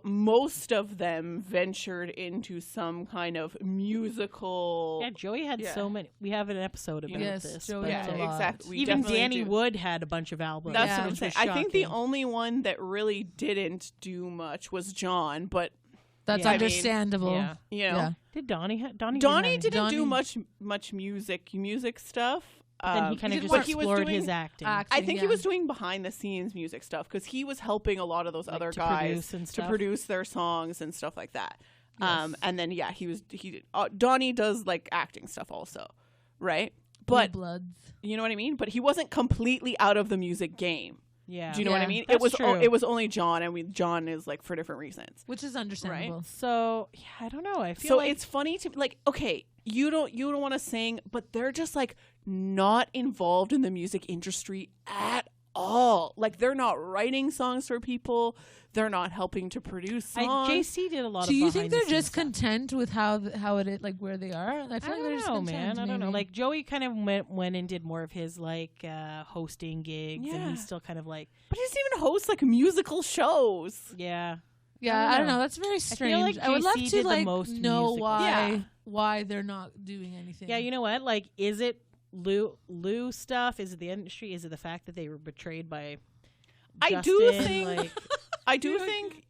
Speaker 1: most of them ventured into some kind of musical.
Speaker 2: Yeah, Joey had
Speaker 1: Yeah.
Speaker 2: so many. We have an episode about
Speaker 3: Yes,
Speaker 2: this.
Speaker 3: Joey
Speaker 2: but,
Speaker 3: had a lot.
Speaker 1: exactly. We
Speaker 2: even
Speaker 1: definitely
Speaker 2: Danny
Speaker 1: do.
Speaker 2: Wood had a bunch of albums.
Speaker 1: That's
Speaker 3: Yeah.
Speaker 1: what I'm
Speaker 2: which
Speaker 1: saying.
Speaker 2: was
Speaker 1: I think the
Speaker 2: shocking.
Speaker 1: only one that really didn't do much was John, but
Speaker 3: That's
Speaker 2: yeah. I mean,
Speaker 3: understandable.
Speaker 2: Yeah.
Speaker 1: you know,
Speaker 3: Yeah.
Speaker 2: Did Donnie? Donnie
Speaker 1: Donnie
Speaker 2: didn't.
Speaker 1: didn't do
Speaker 3: Donnie-
Speaker 1: much music stuff.
Speaker 2: Then he kind
Speaker 3: he
Speaker 2: of
Speaker 3: did
Speaker 2: just
Speaker 3: work.
Speaker 1: He was
Speaker 2: explored
Speaker 1: doing
Speaker 2: his acting.
Speaker 1: I think he
Speaker 3: yeah.
Speaker 1: was doing behind the scenes music stuff because he was helping a lot of those
Speaker 2: Like,
Speaker 1: other
Speaker 2: to
Speaker 1: guys
Speaker 2: produce and
Speaker 1: to
Speaker 2: stuff.
Speaker 1: produce their songs and stuff like that.
Speaker 3: Yes.
Speaker 1: And then Donnie does like acting stuff also, right?
Speaker 3: Blue
Speaker 1: But
Speaker 3: Bloods.
Speaker 1: you know what I mean? But he wasn't completely out of the music game.
Speaker 2: Yeah.
Speaker 1: Do you know what I
Speaker 3: Yeah.
Speaker 1: mean?
Speaker 2: That's
Speaker 1: It was
Speaker 2: true.
Speaker 1: it was only John, and John is like for different reasons.
Speaker 3: Which is understandable.
Speaker 2: So yeah, I don't know. I feel
Speaker 1: So
Speaker 2: like
Speaker 1: it's funny to like, okay, you don't want to sing, but they're just like not involved in the music industry at all. Like, they're not writing songs for people. They're not helping to produce songs.
Speaker 2: JC did a lot of.
Speaker 3: Do you think they're
Speaker 2: behind-the-scenes
Speaker 3: just
Speaker 2: stuff.
Speaker 3: content with how it is, like where they are? I
Speaker 2: I
Speaker 3: feel like they're
Speaker 2: don't
Speaker 3: just
Speaker 2: know,
Speaker 3: content,
Speaker 2: man. I don't know.
Speaker 3: maybe.
Speaker 2: Like Joey kind of went and did more of his like hosting gigs, and
Speaker 1: Yeah.
Speaker 2: he's still kind of like,
Speaker 1: But he doesn't even host like musical shows.
Speaker 2: yeah.
Speaker 3: yeah,
Speaker 2: I
Speaker 3: I
Speaker 2: don't
Speaker 3: don't
Speaker 2: know.
Speaker 3: know. That's very
Speaker 2: feel
Speaker 3: strange.
Speaker 2: like
Speaker 3: I would love
Speaker 2: JC
Speaker 3: to
Speaker 2: did the
Speaker 3: like
Speaker 2: most
Speaker 3: know
Speaker 2: musical.
Speaker 3: why
Speaker 1: Yeah.
Speaker 3: why they're not doing anything.
Speaker 2: Yeah, you know what? Like, is it Lou stuff? Is it the industry? Is it the fact that they were betrayed by
Speaker 1: I do
Speaker 2: Justin?
Speaker 1: think-
Speaker 2: Like,
Speaker 1: I do think,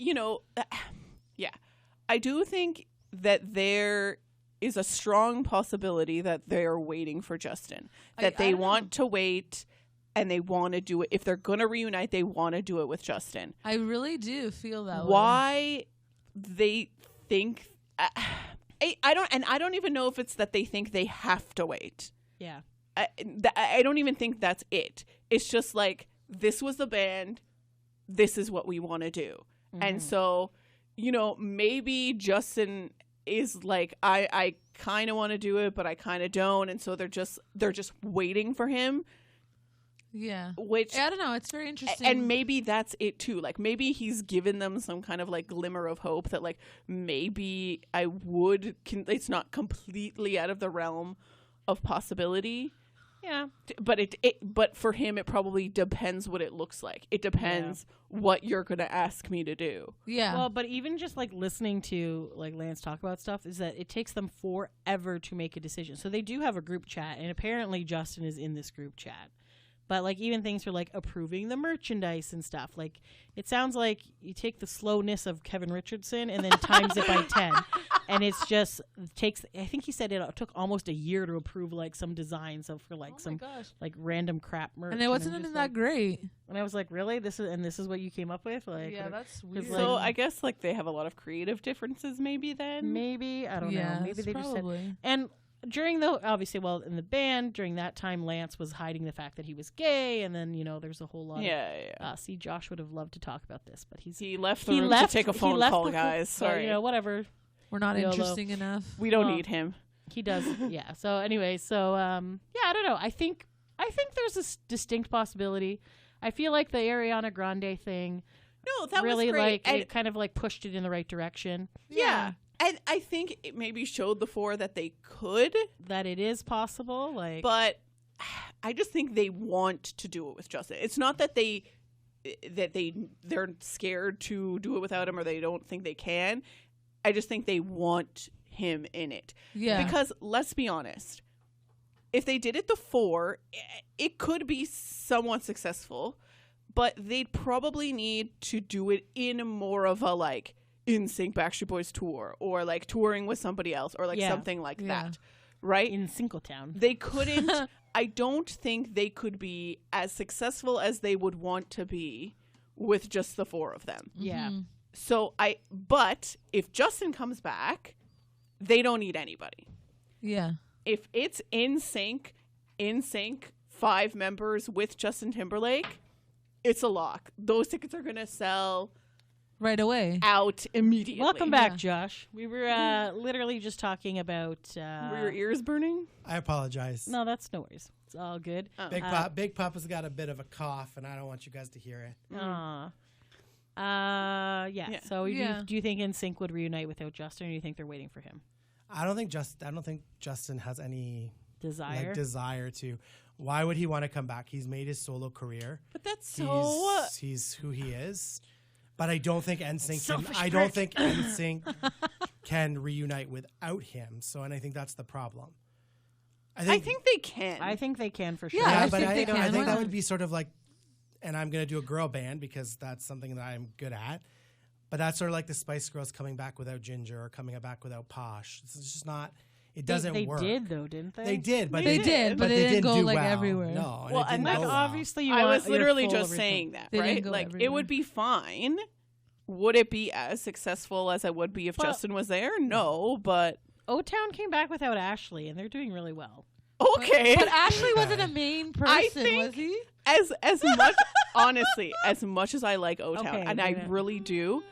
Speaker 1: yeah, I do think that there is a strong possibility that they're waiting for Justin, that
Speaker 3: I
Speaker 1: they
Speaker 3: don't
Speaker 1: want to wait and they want to do it. If they're going to reunite, they want to do it with Justin.
Speaker 3: I really do feel that way.
Speaker 1: Why they think, I don't even know if it's that they think they have to wait.
Speaker 2: yeah.
Speaker 1: I don't even think that's it. It's just like, this was the band. This is what we want to do. And so, maybe Justin is like, I kind of want to do it, but I kind of don't. And so they're just waiting for him,
Speaker 3: Yeah.
Speaker 1: which,
Speaker 3: I don't know. It's very interesting.
Speaker 1: and maybe that's it too. Like, maybe he's given them some kind of like glimmer of hope that like, maybe it's not completely out of the realm of possibility.
Speaker 2: Yeah.
Speaker 1: But for him, it probably depends what it looks like. It depends what you're going to ask me to do.
Speaker 3: yeah.
Speaker 2: Well, but even just like listening to like Lance talk about stuff is that it takes them forever to make a decision. So they do have a group chat, and apparently Justin is in this group chat. But like even things for like approving the merchandise and stuff, like it sounds like you take the slowness of Kevin Richardson and then times it by 10, and it's just takes. I think he said it took almost a year to approve like some designs of for like
Speaker 3: oh my
Speaker 2: some
Speaker 3: gosh.
Speaker 2: like random crap merch.
Speaker 3: And it wasn't
Speaker 2: I'm
Speaker 3: even
Speaker 2: just
Speaker 3: that
Speaker 2: like-
Speaker 3: great.
Speaker 2: And I was like, really, this is what you came up with, like
Speaker 3: Yeah, that's
Speaker 2: weird.
Speaker 3: weird.
Speaker 1: So I guess like they have a lot of creative differences maybe then.
Speaker 2: maybe I don't
Speaker 3: yeah,
Speaker 2: know. Maybe they just said.
Speaker 3: probably.
Speaker 2: And during in the band during that time, Lance was hiding the fact that he was gay, and then there's a whole lot.
Speaker 1: Yeah.
Speaker 2: Of, see, Josh would have loved to talk about this, but
Speaker 1: He left the room to take a
Speaker 2: he
Speaker 1: phone
Speaker 2: left
Speaker 1: call,
Speaker 2: the-
Speaker 1: guys.
Speaker 2: so,
Speaker 1: Sorry.
Speaker 2: whatever.
Speaker 3: We're not
Speaker 2: YOLO.
Speaker 3: interesting enough.
Speaker 1: We don't
Speaker 2: Well,
Speaker 1: need him.
Speaker 2: He does. Yeah. So anyway, I don't know. I think there's a distinct possibility. I feel like the Ariana Grande thing
Speaker 1: No, that
Speaker 2: really
Speaker 1: was great.
Speaker 2: like
Speaker 1: And-
Speaker 2: it kind of like pushed it in the right direction.
Speaker 1: yeah. And I think it maybe showed the four that they could,
Speaker 2: That it is possible. Like,
Speaker 1: but I just think they want to do it with Justin. It's not that they're scared to do it without him or they don't think they can. I just think they want him in it.
Speaker 3: Yeah.
Speaker 1: Because let's be honest, if they did it the four, it could be somewhat successful, but they'd probably need to do it in more of a like NSYNC Backstreet Boys tour or like touring with somebody else or like
Speaker 2: Yeah.
Speaker 1: something like
Speaker 3: Yeah.
Speaker 1: that. Right?
Speaker 2: in Singletown.
Speaker 1: They couldn't, I don't think they could be as successful as they would want to be with just the four of them.
Speaker 2: Yeah.
Speaker 3: Mhm.
Speaker 1: But if Justin comes back, they don't need anybody.
Speaker 3: Yeah.
Speaker 1: If it's NSYNC, 5 members with Justin Timberlake, it's a lock. Those tickets are going to sell
Speaker 3: Right away.
Speaker 1: out immediately.
Speaker 2: Welcome back,
Speaker 3: Yeah.
Speaker 2: Josh. We were literally just talking about.
Speaker 1: Were your ears burning?
Speaker 4: I apologize.
Speaker 2: No, that's no worries. It's all good.
Speaker 1: Oh.
Speaker 4: Big Papa's got a bit of a cough, and I don't want you guys to hear it.
Speaker 2: Aw. Yeah.
Speaker 1: Yeah.
Speaker 2: So
Speaker 3: Yeah.
Speaker 2: do you think NSYNC would reunite without Justin, or do you think they're waiting for him?
Speaker 4: I don't think Justin has any
Speaker 2: Desire.
Speaker 4: desire to. Why would he want to come back? He's made his solo career.
Speaker 1: But that's so...
Speaker 4: He's who he is. But I don't think NSYNC
Speaker 2: Selfish
Speaker 4: can. I don't think NSYNC can reunite without him. So, and I think that's the problem.
Speaker 1: I think they can.
Speaker 2: I think they can for sure.
Speaker 3: Yeah, I
Speaker 4: but
Speaker 3: think they
Speaker 4: I
Speaker 3: can.
Speaker 4: think
Speaker 3: Why
Speaker 4: that would
Speaker 3: not?
Speaker 4: be sort of like, and I'm gonna do a girl band because that's something that I'm good at. But that's sort of like the Spice Girls coming back without Ginger or coming back without Posh. It's just not. It doesn't
Speaker 2: they
Speaker 4: work.
Speaker 2: did though, didn't they?
Speaker 4: They did, but
Speaker 3: They did, but it didn't go
Speaker 4: do
Speaker 3: like
Speaker 4: well.
Speaker 3: everywhere.
Speaker 4: No,
Speaker 1: Well,
Speaker 4: it didn't
Speaker 1: and
Speaker 2: Like
Speaker 1: go
Speaker 4: go well.
Speaker 2: obviously, you
Speaker 1: I
Speaker 2: want
Speaker 1: was
Speaker 2: your
Speaker 1: literally
Speaker 2: full
Speaker 1: just
Speaker 2: original-
Speaker 1: saying that,
Speaker 3: They didn't
Speaker 1: right?
Speaker 3: go
Speaker 1: Like, it
Speaker 3: everywhere.
Speaker 1: would be fine. Would it be as successful as it would be if
Speaker 2: Well-
Speaker 1: Justin was there? No, but
Speaker 2: O-Town came back without Ashley, and they're doing really well.
Speaker 1: okay.
Speaker 3: But Ashley wasn't a main person,
Speaker 1: think-
Speaker 3: was he?
Speaker 1: as much honestly, as much as I like O-Town,
Speaker 2: Okay,
Speaker 1: and I
Speaker 2: yeah.
Speaker 1: really do,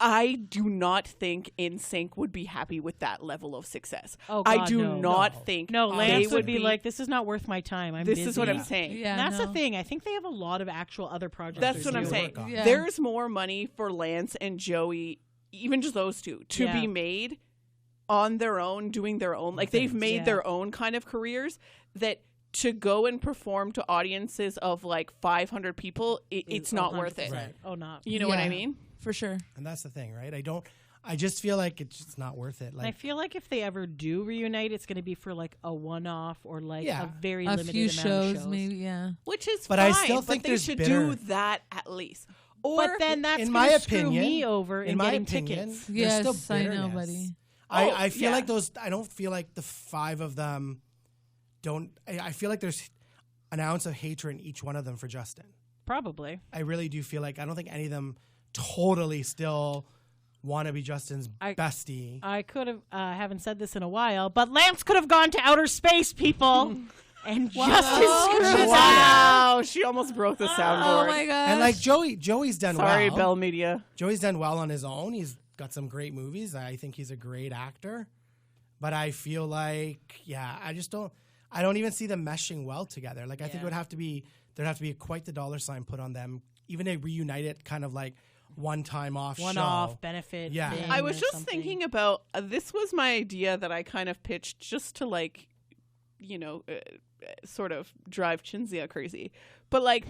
Speaker 1: I do not think NSYNC would be happy with that level of success.
Speaker 2: Oh,
Speaker 1: I
Speaker 2: God,
Speaker 1: do
Speaker 2: no.
Speaker 1: not
Speaker 4: No.
Speaker 1: think
Speaker 2: No,
Speaker 1: they
Speaker 2: Lance
Speaker 1: would
Speaker 2: would be like, this is not worth my time. I'm
Speaker 1: this
Speaker 2: busy.
Speaker 1: is what I'm
Speaker 4: Yeah.
Speaker 1: saying.
Speaker 3: Yeah,
Speaker 2: And that's
Speaker 3: no.
Speaker 2: the thing. I think they have a lot of actual other projects.
Speaker 1: That's
Speaker 2: they're
Speaker 1: what I'm
Speaker 2: doing.
Speaker 1: saying.
Speaker 4: work on.
Speaker 3: Yeah.
Speaker 1: There's more money for Lance and Joey, even just those two, to
Speaker 2: Yeah.
Speaker 1: be made on their own, doing their own. Like they've made
Speaker 2: Yeah.
Speaker 1: their own kind of careers that to go and perform to audiences of like 500 people, it's not worth it.
Speaker 2: 100%.
Speaker 4: Right.
Speaker 2: Oh, not.
Speaker 1: You know what I
Speaker 3: Yeah.
Speaker 1: mean?
Speaker 3: For sure.
Speaker 4: And that's the thing, right? I just feel like it's just not worth it.
Speaker 2: And I
Speaker 4: Like,
Speaker 2: feel like if they ever do reunite, it's going to be for like a one-off or like
Speaker 4: Yeah.
Speaker 2: a very
Speaker 3: A
Speaker 2: limited
Speaker 3: few
Speaker 2: amount
Speaker 3: shows,
Speaker 2: of shows.
Speaker 3: maybe. Yeah.
Speaker 1: Which is
Speaker 4: But
Speaker 1: fine.
Speaker 4: I still think
Speaker 1: they
Speaker 4: there's
Speaker 1: should
Speaker 4: bitter-
Speaker 1: do that at least. Or
Speaker 2: But then that's
Speaker 4: in
Speaker 2: going
Speaker 4: my
Speaker 2: to screw
Speaker 4: opinion,
Speaker 2: me over in
Speaker 4: my
Speaker 2: getting
Speaker 4: opinion,
Speaker 2: tickets.
Speaker 4: there's
Speaker 3: Yes,
Speaker 4: still
Speaker 3: I know,
Speaker 4: bitterness.
Speaker 3: buddy.
Speaker 4: I feel
Speaker 1: yeah.
Speaker 4: like I don't feel like the 5 of them don't. I feel like there's an ounce of hatred in each one of them for Justin.
Speaker 2: Probably.
Speaker 4: I really do feel like I don't think any of them totally still want to be Justin's bestie.
Speaker 2: I could have, haven't said this in a while, but Lance could have gone to outer space, people. And Justin screwed us up.
Speaker 1: wow, she almost broke the soundboard.
Speaker 3: Oh my gosh.
Speaker 4: And like Joey's done
Speaker 1: Sorry,
Speaker 4: well.
Speaker 1: Bell Media.
Speaker 4: Joey's done well on his own. He's got some great movies. I think he's a great actor. But I feel like, I don't even see them meshing well together. Like I think there'd have to be quite the dollar sign put on them. Even a reunited kind of like one-time off
Speaker 2: One-off
Speaker 4: show.
Speaker 2: benefit.
Speaker 4: Yeah.
Speaker 2: thing
Speaker 1: I was
Speaker 2: or
Speaker 1: just
Speaker 2: something.
Speaker 1: thinking about this was my idea that I kind of pitched just to like, sort of drive Chinzia crazy, but like,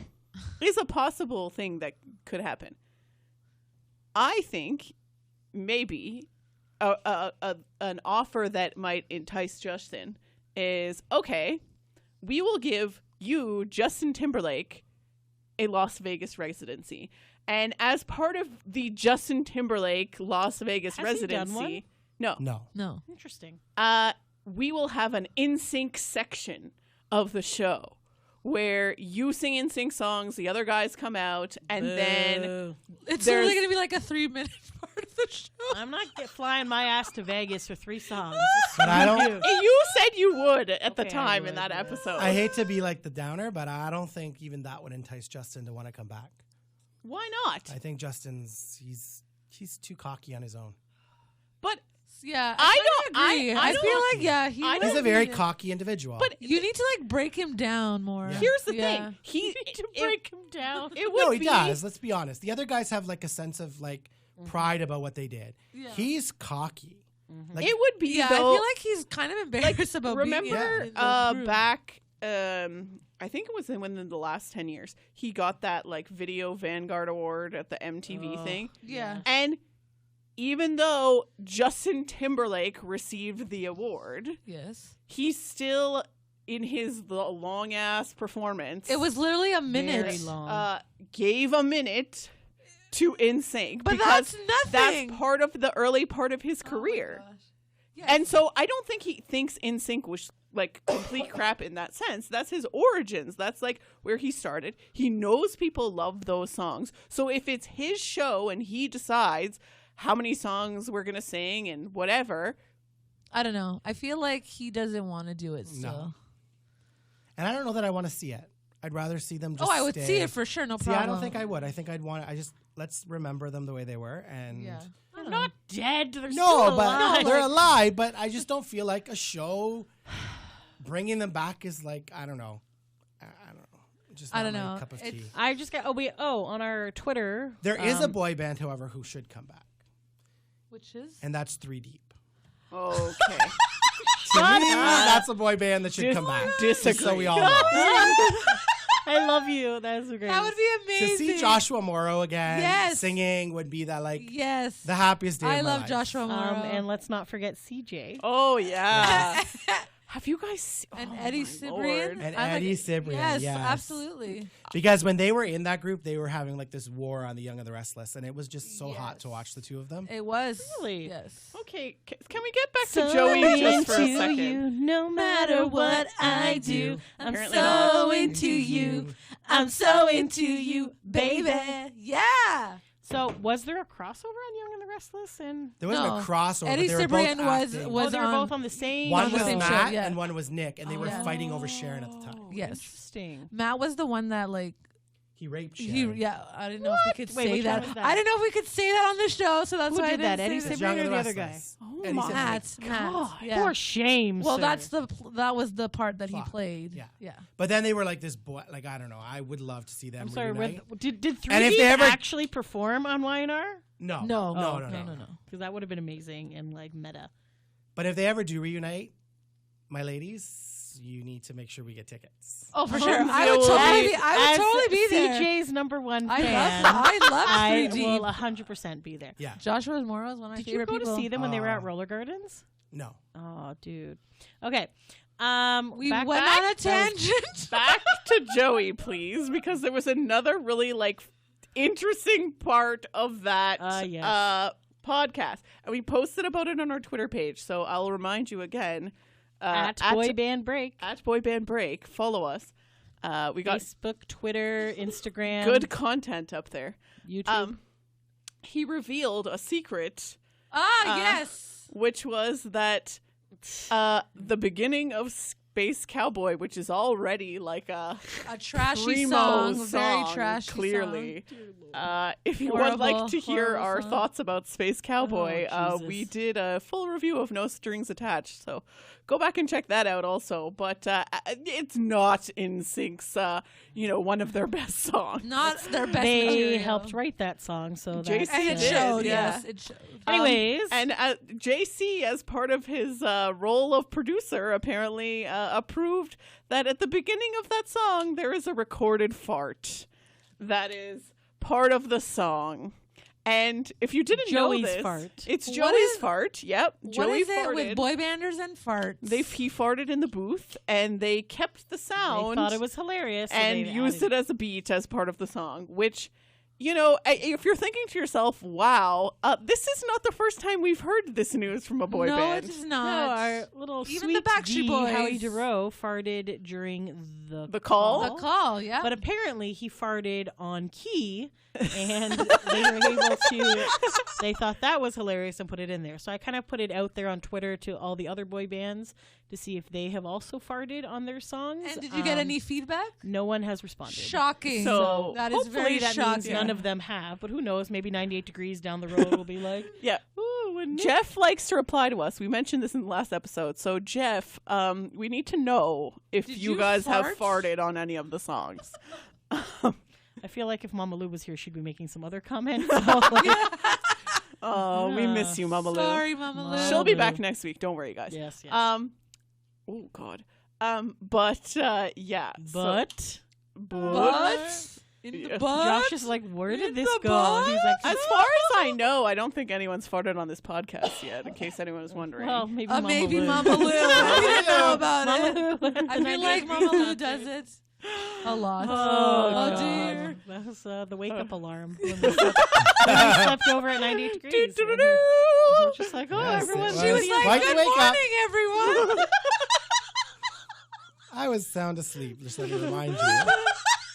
Speaker 1: is a possible thing that could happen. I think maybe an offer that might entice Justin is okay. We will give you, Justin Timberlake, a Las Vegas residency. And as part of the Justin Timberlake Las Vegas
Speaker 2: Has he done
Speaker 1: residency,
Speaker 2: one?
Speaker 1: no,
Speaker 3: No.
Speaker 2: Interesting.
Speaker 1: we will have an NSYNC section of the show where you sing NSYNC songs, the other guys come out, and then
Speaker 2: Boo.
Speaker 3: It's
Speaker 1: There's-
Speaker 3: literally going to be like a 3-minute part of the show.
Speaker 2: I'm not flying my ass to Vegas for 3 songs.
Speaker 4: But I don't.
Speaker 1: you said you would at the
Speaker 2: Okay, I
Speaker 1: time in
Speaker 2: would,
Speaker 1: that
Speaker 2: yeah.
Speaker 1: episode.
Speaker 4: I hate to be like the downer, but I don't think even that would entice Justin to want to come back.
Speaker 1: Why not?
Speaker 4: I think Justin's he's too cocky on his own.
Speaker 1: But
Speaker 3: Yeah.
Speaker 1: I
Speaker 3: kinda
Speaker 1: don't-
Speaker 3: agree.
Speaker 1: I
Speaker 3: feel
Speaker 1: don't-
Speaker 3: like, yeah, he
Speaker 1: I
Speaker 3: would
Speaker 4: He's a
Speaker 3: be
Speaker 4: very
Speaker 3: the-
Speaker 4: cocky individual.
Speaker 1: but
Speaker 3: You need to like break him down more.
Speaker 4: Yeah.
Speaker 1: here's the
Speaker 3: Yeah.
Speaker 1: thing: he
Speaker 2: To break him down.
Speaker 1: It would
Speaker 4: no, he
Speaker 1: be
Speaker 4: does. Let's be honest. The other guys have like a sense of like pride about what they did.
Speaker 3: Yeah.
Speaker 4: He's cocky. Like,
Speaker 1: It would be
Speaker 3: Yeah,
Speaker 1: though.
Speaker 3: I feel like he's kind of embarrassed about
Speaker 1: remember
Speaker 3: being in those groups.
Speaker 1: back I think it was within the last 10 years he got that like Video Vanguard Award at the MTV thing,
Speaker 3: Yeah.
Speaker 1: and even though Justin Timberlake received the award,
Speaker 3: Yes.
Speaker 1: he's still in his long ass performance
Speaker 3: It was literally a
Speaker 2: Very
Speaker 3: minute.
Speaker 2: long.
Speaker 1: gave a minute to NSYNC
Speaker 3: But
Speaker 1: because
Speaker 3: that's nothing.
Speaker 1: that's part of the early part of his career.
Speaker 3: Yes.
Speaker 1: And so I don't think he thinks NSYNC was like complete crap in that sense. That's his origins. That's like where he started. He knows people love those songs. So if it's his show and he decides how many songs we're going to sing and whatever,
Speaker 3: I don't know. I feel like he doesn't want to do it still.
Speaker 4: and I don't know that I want to see it. I'd rather see them just
Speaker 3: Oh, I would
Speaker 4: stay.
Speaker 3: see it for sure. No
Speaker 4: See,
Speaker 3: problem.
Speaker 4: I don't think I would. I think I'd want let's remember them the way they were and
Speaker 3: Yeah.
Speaker 2: They're not dead. They're
Speaker 4: No,
Speaker 2: still
Speaker 4: but
Speaker 2: alive.
Speaker 4: they're alive, but I just don't feel like a show bringing them back is like I don't know. I don't know. Just
Speaker 3: I
Speaker 4: not
Speaker 3: don't
Speaker 4: my
Speaker 3: know.
Speaker 4: cup of
Speaker 3: It's-
Speaker 4: tea.
Speaker 2: I just got. On our Twitter,
Speaker 4: There is a boy band, however, who should come back,
Speaker 3: Which is?
Speaker 4: and that's 3 Deep.
Speaker 1: okay.
Speaker 4: To me, that's a boy band that should come back.
Speaker 1: Disagree.
Speaker 4: Just so we all know.
Speaker 2: I love you. That's great.
Speaker 3: That would be
Speaker 4: To
Speaker 3: amazing.
Speaker 4: see Joshua Morrow again
Speaker 3: Yes.
Speaker 4: singing would be that like
Speaker 3: Yes.
Speaker 4: the happiest day
Speaker 3: I
Speaker 4: of my
Speaker 3: love
Speaker 4: life.
Speaker 3: Joshua Morrow.
Speaker 2: and let's not forget CJ.
Speaker 1: Oh yeah. Have you guys
Speaker 3: and
Speaker 1: oh,
Speaker 3: Eddie
Speaker 1: my
Speaker 3: Cibrian.
Speaker 1: Lord.
Speaker 4: And
Speaker 3: I'm
Speaker 4: Eddie Cibrian,
Speaker 3: Yes,
Speaker 4: yes.
Speaker 3: absolutely.
Speaker 4: Because when they were in that group, they were having like this war on the Young and the Restless, and it was just so hot to
Speaker 3: Yes.
Speaker 4: watch the two of them.
Speaker 3: It was.
Speaker 2: Really?
Speaker 3: Yes.
Speaker 1: Okay, can we get back to Joey just for a second?
Speaker 2: You, no matter what I do, I'm
Speaker 1: Apparently
Speaker 2: so
Speaker 1: not.
Speaker 2: into you. I'm so into you, baby.
Speaker 3: Yeah.
Speaker 2: So, was there a crossover on Young and the Restless? And
Speaker 4: There wasn't
Speaker 3: No.
Speaker 4: a crossover.
Speaker 3: Eddie
Speaker 4: but they were
Speaker 3: Cibrian
Speaker 4: both
Speaker 3: was-
Speaker 4: acting.
Speaker 3: was
Speaker 2: they were
Speaker 3: on-
Speaker 2: both on the same.
Speaker 4: One
Speaker 3: on the
Speaker 4: was
Speaker 3: same show,
Speaker 4: Matt
Speaker 3: yeah.
Speaker 4: and one was Nick, and they were
Speaker 3: Yeah.
Speaker 4: fighting over Sharon at the time.
Speaker 3: Yes.
Speaker 2: Interesting.
Speaker 3: Matt was the one that like
Speaker 4: He raped
Speaker 3: He,
Speaker 4: Sharon.
Speaker 3: yeah, I didn't know if we could
Speaker 2: Wait,
Speaker 3: say
Speaker 2: which one
Speaker 3: that.
Speaker 2: was that?
Speaker 3: I didn't know if we could say that on the show, so that's
Speaker 2: Who
Speaker 3: why
Speaker 2: did
Speaker 3: I
Speaker 2: that?
Speaker 3: didn't
Speaker 2: Eddie
Speaker 3: say
Speaker 2: Sibley?
Speaker 4: Young
Speaker 2: or
Speaker 4: and
Speaker 2: the other
Speaker 4: Restless.
Speaker 1: Oh
Speaker 4: Eddie
Speaker 1: my
Speaker 4: Sibley.
Speaker 3: Matt.
Speaker 1: God.
Speaker 3: Yeah.
Speaker 2: For shame,
Speaker 3: Well,
Speaker 2: sir.
Speaker 3: that's that was the part that he
Speaker 4: Flop.
Speaker 3: played.
Speaker 4: Yeah.
Speaker 3: Yeah.
Speaker 4: But then they were like this boy. Like I don't know. I would love to see them.
Speaker 2: I'm sorry.
Speaker 4: reunite.
Speaker 2: Did
Speaker 4: And if
Speaker 2: 3D
Speaker 4: they ever-
Speaker 2: actually perform on YNR?
Speaker 4: No,
Speaker 3: No.
Speaker 4: no.
Speaker 2: Because that would have been amazing and like meta.
Speaker 4: But if they ever do reunite, my ladies, you need to make sure we get tickets.
Speaker 3: Oh, for
Speaker 1: Oh,
Speaker 3: sure.
Speaker 1: no.
Speaker 3: I would
Speaker 2: As
Speaker 3: totally be there.
Speaker 2: CJ's number one
Speaker 3: I
Speaker 2: fan.
Speaker 3: love
Speaker 2: I
Speaker 3: 3D.
Speaker 2: will 100% be there.
Speaker 4: Yeah.
Speaker 3: Joshua Mora is one of my
Speaker 2: Did you
Speaker 3: favorite
Speaker 2: go
Speaker 3: people.
Speaker 2: to see them when they were at
Speaker 4: Oh.
Speaker 2: Roller Gardens?
Speaker 4: No.
Speaker 2: Oh, dude. Okay.
Speaker 3: We
Speaker 2: back-
Speaker 3: went
Speaker 2: back-
Speaker 3: on a tangent.
Speaker 1: Back to Joey, please, because there was another really like interesting part of that
Speaker 2: Yes.
Speaker 1: podcast, and we posted about it on our Twitter page. So I'll remind you again
Speaker 2: at Boy Band Break.
Speaker 1: at Boy Band Break. Follow us. We got
Speaker 2: Facebook, Twitter, Instagram,
Speaker 1: good content up there.
Speaker 2: YouTube.
Speaker 1: He revealed a secret,
Speaker 3: Yes.
Speaker 1: which was that the beginning of Space Cowboy, which is already like a
Speaker 3: A trashy
Speaker 1: primo
Speaker 3: song.
Speaker 1: song,
Speaker 3: Very trashy
Speaker 1: clearly. If you would
Speaker 3: Horrible,
Speaker 1: like to hear
Speaker 3: horrible
Speaker 1: our
Speaker 3: song.
Speaker 1: thoughts about Space Cowboy,
Speaker 2: Oh, Jesus.
Speaker 1: we did a full review of No Strings Attached, so go back and check that out also. But it's not NSYNC's, one of their best songs.
Speaker 3: Not their best
Speaker 2: They
Speaker 3: material.
Speaker 2: helped write that song, so
Speaker 1: JC
Speaker 2: that's
Speaker 3: And it
Speaker 1: did,
Speaker 3: showed,
Speaker 1: yeah.
Speaker 3: yes. It showed.
Speaker 2: Anyways,
Speaker 1: And JC, as part of his role of producer, apparently approved that at the beginning of that song, there is a recorded fart that is part of the song. And if you didn't
Speaker 2: Joey's
Speaker 1: know this,
Speaker 2: fart.
Speaker 1: it's
Speaker 3: What
Speaker 1: Joey's
Speaker 3: is-
Speaker 1: fart. Yep,
Speaker 3: What
Speaker 1: Joey
Speaker 3: is it
Speaker 1: farted.
Speaker 3: with boy banders and farts?
Speaker 1: He farted in the booth, and they kept the
Speaker 2: they
Speaker 1: sound
Speaker 2: thought it was hilarious. so
Speaker 1: and
Speaker 2: they
Speaker 1: used
Speaker 2: added-
Speaker 1: it as a beat as part of the song, which, if you're thinking to yourself, wow, this is not the first time we've heard this news from a boy
Speaker 3: no,
Speaker 1: band.
Speaker 3: it is
Speaker 2: No,
Speaker 3: not.
Speaker 2: our little
Speaker 3: Even
Speaker 2: sweet
Speaker 3: the Backstreet
Speaker 2: G,
Speaker 3: Boys.
Speaker 2: Howie Duro, farted during the
Speaker 1: The call?
Speaker 3: The call, yeah.
Speaker 2: But apparently he farted on key, and they were able to. They thought that was hilarious and put it in there. So I kind of put it out there on Twitter to all the other boy bands to see if they have also farted on their songs.
Speaker 3: and did you get any feedback?
Speaker 2: No one has responded.
Speaker 3: Shocking.
Speaker 1: So,
Speaker 3: that is
Speaker 2: Hopefully
Speaker 3: very
Speaker 2: that
Speaker 3: shocking.
Speaker 2: means none of them have, but who knows? Maybe 98 Degrees down the road will be like,
Speaker 1: Yeah.
Speaker 2: ooh, wouldn't it?
Speaker 1: Jeff likes to reply to us. We mentioned this in the last episode. So, Jeff, we need to know if
Speaker 3: Did
Speaker 1: you
Speaker 3: you
Speaker 1: guys have
Speaker 3: fart?
Speaker 1: farted on any of the songs.
Speaker 2: I feel like if Mama Lou was here, she'd be making some other comments. So, like,
Speaker 1: Oh, we miss you, Mama Lou.
Speaker 3: Sorry, Mama Lou.
Speaker 1: She'll be
Speaker 2: Lou.
Speaker 1: back next week. Don't worry, guys.
Speaker 2: yes, yes.
Speaker 1: Oh, God. But, yeah.
Speaker 2: but
Speaker 3: But in the
Speaker 1: Yeah.
Speaker 3: butt.
Speaker 2: Josh is like, where did
Speaker 3: In
Speaker 2: this
Speaker 3: the
Speaker 2: go?
Speaker 3: butt?
Speaker 2: He's like,
Speaker 1: As far as I know, I don't think anyone's farted on this podcast yet, in case anyone is wondering.
Speaker 2: well, maybe
Speaker 3: maybe
Speaker 2: Lou.
Speaker 3: Mama Lou. We didn't know about
Speaker 2: Mama
Speaker 3: it.
Speaker 2: Lou.
Speaker 3: I feel like Mama Lou does it a lot.
Speaker 2: Oh,
Speaker 3: Oh,
Speaker 2: God.
Speaker 3: dear.
Speaker 2: That was the wake up alarm when we slept over at 98 degrees. And we're just like, oh,
Speaker 4: Yes,
Speaker 2: everyone.
Speaker 4: it
Speaker 3: She was
Speaker 4: was.
Speaker 3: like,
Speaker 4: Why'd you
Speaker 3: good
Speaker 4: wake up?"
Speaker 3: morning, everyone.
Speaker 4: I was sound asleep. Just let me remind you.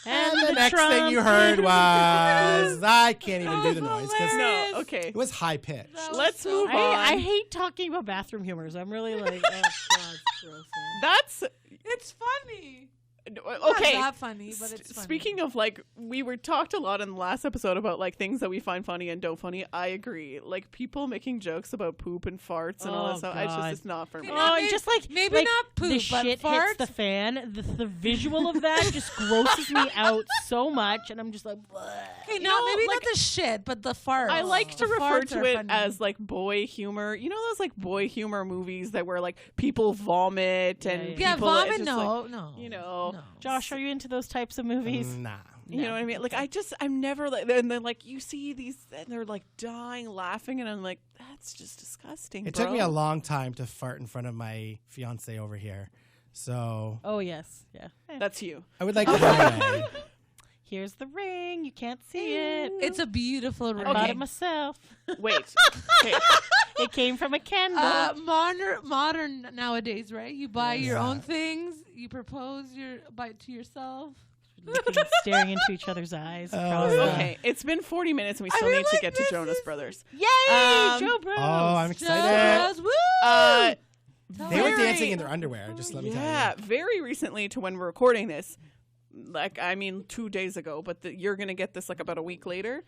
Speaker 2: And
Speaker 4: The next thing you heard was I can't even do the noise because
Speaker 1: No, okay.
Speaker 4: it was high pitched.
Speaker 1: Let's move on.
Speaker 2: I hate talking about bathroom humors. I'm really like, oh, God, it's gross, man.
Speaker 1: That's
Speaker 3: It's funny.
Speaker 1: okay.
Speaker 3: Not that funny, but it's funny.
Speaker 1: Speaking of like, we were talked a lot in the last episode about like things that we find funny and don't funny. I agree. Like people making jokes about poop and farts and all
Speaker 2: Oh,
Speaker 1: that stuff.
Speaker 2: God.
Speaker 1: It's not for me.
Speaker 3: You
Speaker 2: Oh,
Speaker 3: know,
Speaker 2: and just like
Speaker 3: maybe
Speaker 2: like,
Speaker 3: not poop,
Speaker 2: the
Speaker 3: but
Speaker 2: shit
Speaker 3: fart?
Speaker 2: hits the fan. The visual of that just grosses me out so much, and I'm just like, "Bleh."
Speaker 3: Okay,
Speaker 1: know,
Speaker 3: maybe
Speaker 1: like-
Speaker 3: not the shit, but the farts.
Speaker 1: I like to
Speaker 3: The
Speaker 1: refer
Speaker 3: farts
Speaker 1: to
Speaker 3: are
Speaker 1: it
Speaker 3: funny.
Speaker 1: as like boy humor. You know those like boy humor movies that where like people vomit and
Speaker 3: yeah,
Speaker 1: people,
Speaker 3: vomit.
Speaker 1: it's just,
Speaker 3: No,
Speaker 1: like,
Speaker 3: no.
Speaker 1: you know.
Speaker 3: no.
Speaker 2: Josh, are you into those types of movies?
Speaker 4: Nah.
Speaker 1: You know what I mean? Like I'm never like, and then like you see these and they're like dying laughing, and I'm like, that's just disgusting.
Speaker 4: It
Speaker 1: bro.
Speaker 4: took me a long time to fart in front of my fiance over here. So
Speaker 2: Oh yes, yeah.
Speaker 1: That's you.
Speaker 4: I would like to know.
Speaker 2: Here's the ring. You can't see it.
Speaker 3: It's a beautiful
Speaker 2: I
Speaker 3: ring.
Speaker 2: bought it myself.
Speaker 1: Wait. Okay.
Speaker 2: It came from a candle.
Speaker 3: Modern nowadays, right? You buy your
Speaker 4: Yeah.
Speaker 3: own things. You propose to yourself.
Speaker 2: Looking, staring into each other's eyes.
Speaker 4: Oh,
Speaker 2: across
Speaker 4: yeah.
Speaker 1: Okay. It's been 40 minutes, and we
Speaker 3: I
Speaker 1: still
Speaker 3: feel
Speaker 1: need to
Speaker 3: like
Speaker 1: get to
Speaker 3: this
Speaker 1: Jonas
Speaker 3: is-
Speaker 1: Brothers.
Speaker 2: the- Yay,
Speaker 1: Um,
Speaker 2: Joe Bros.
Speaker 4: Oh, I'm excited.
Speaker 3: Just, woo!
Speaker 4: They were
Speaker 1: very-
Speaker 4: dancing in their underwear. Just let me tell
Speaker 1: Yeah,
Speaker 4: you.
Speaker 1: very recently to when we're recording this, like, I mean, 2 days ago, but you're going to get this like about a week later.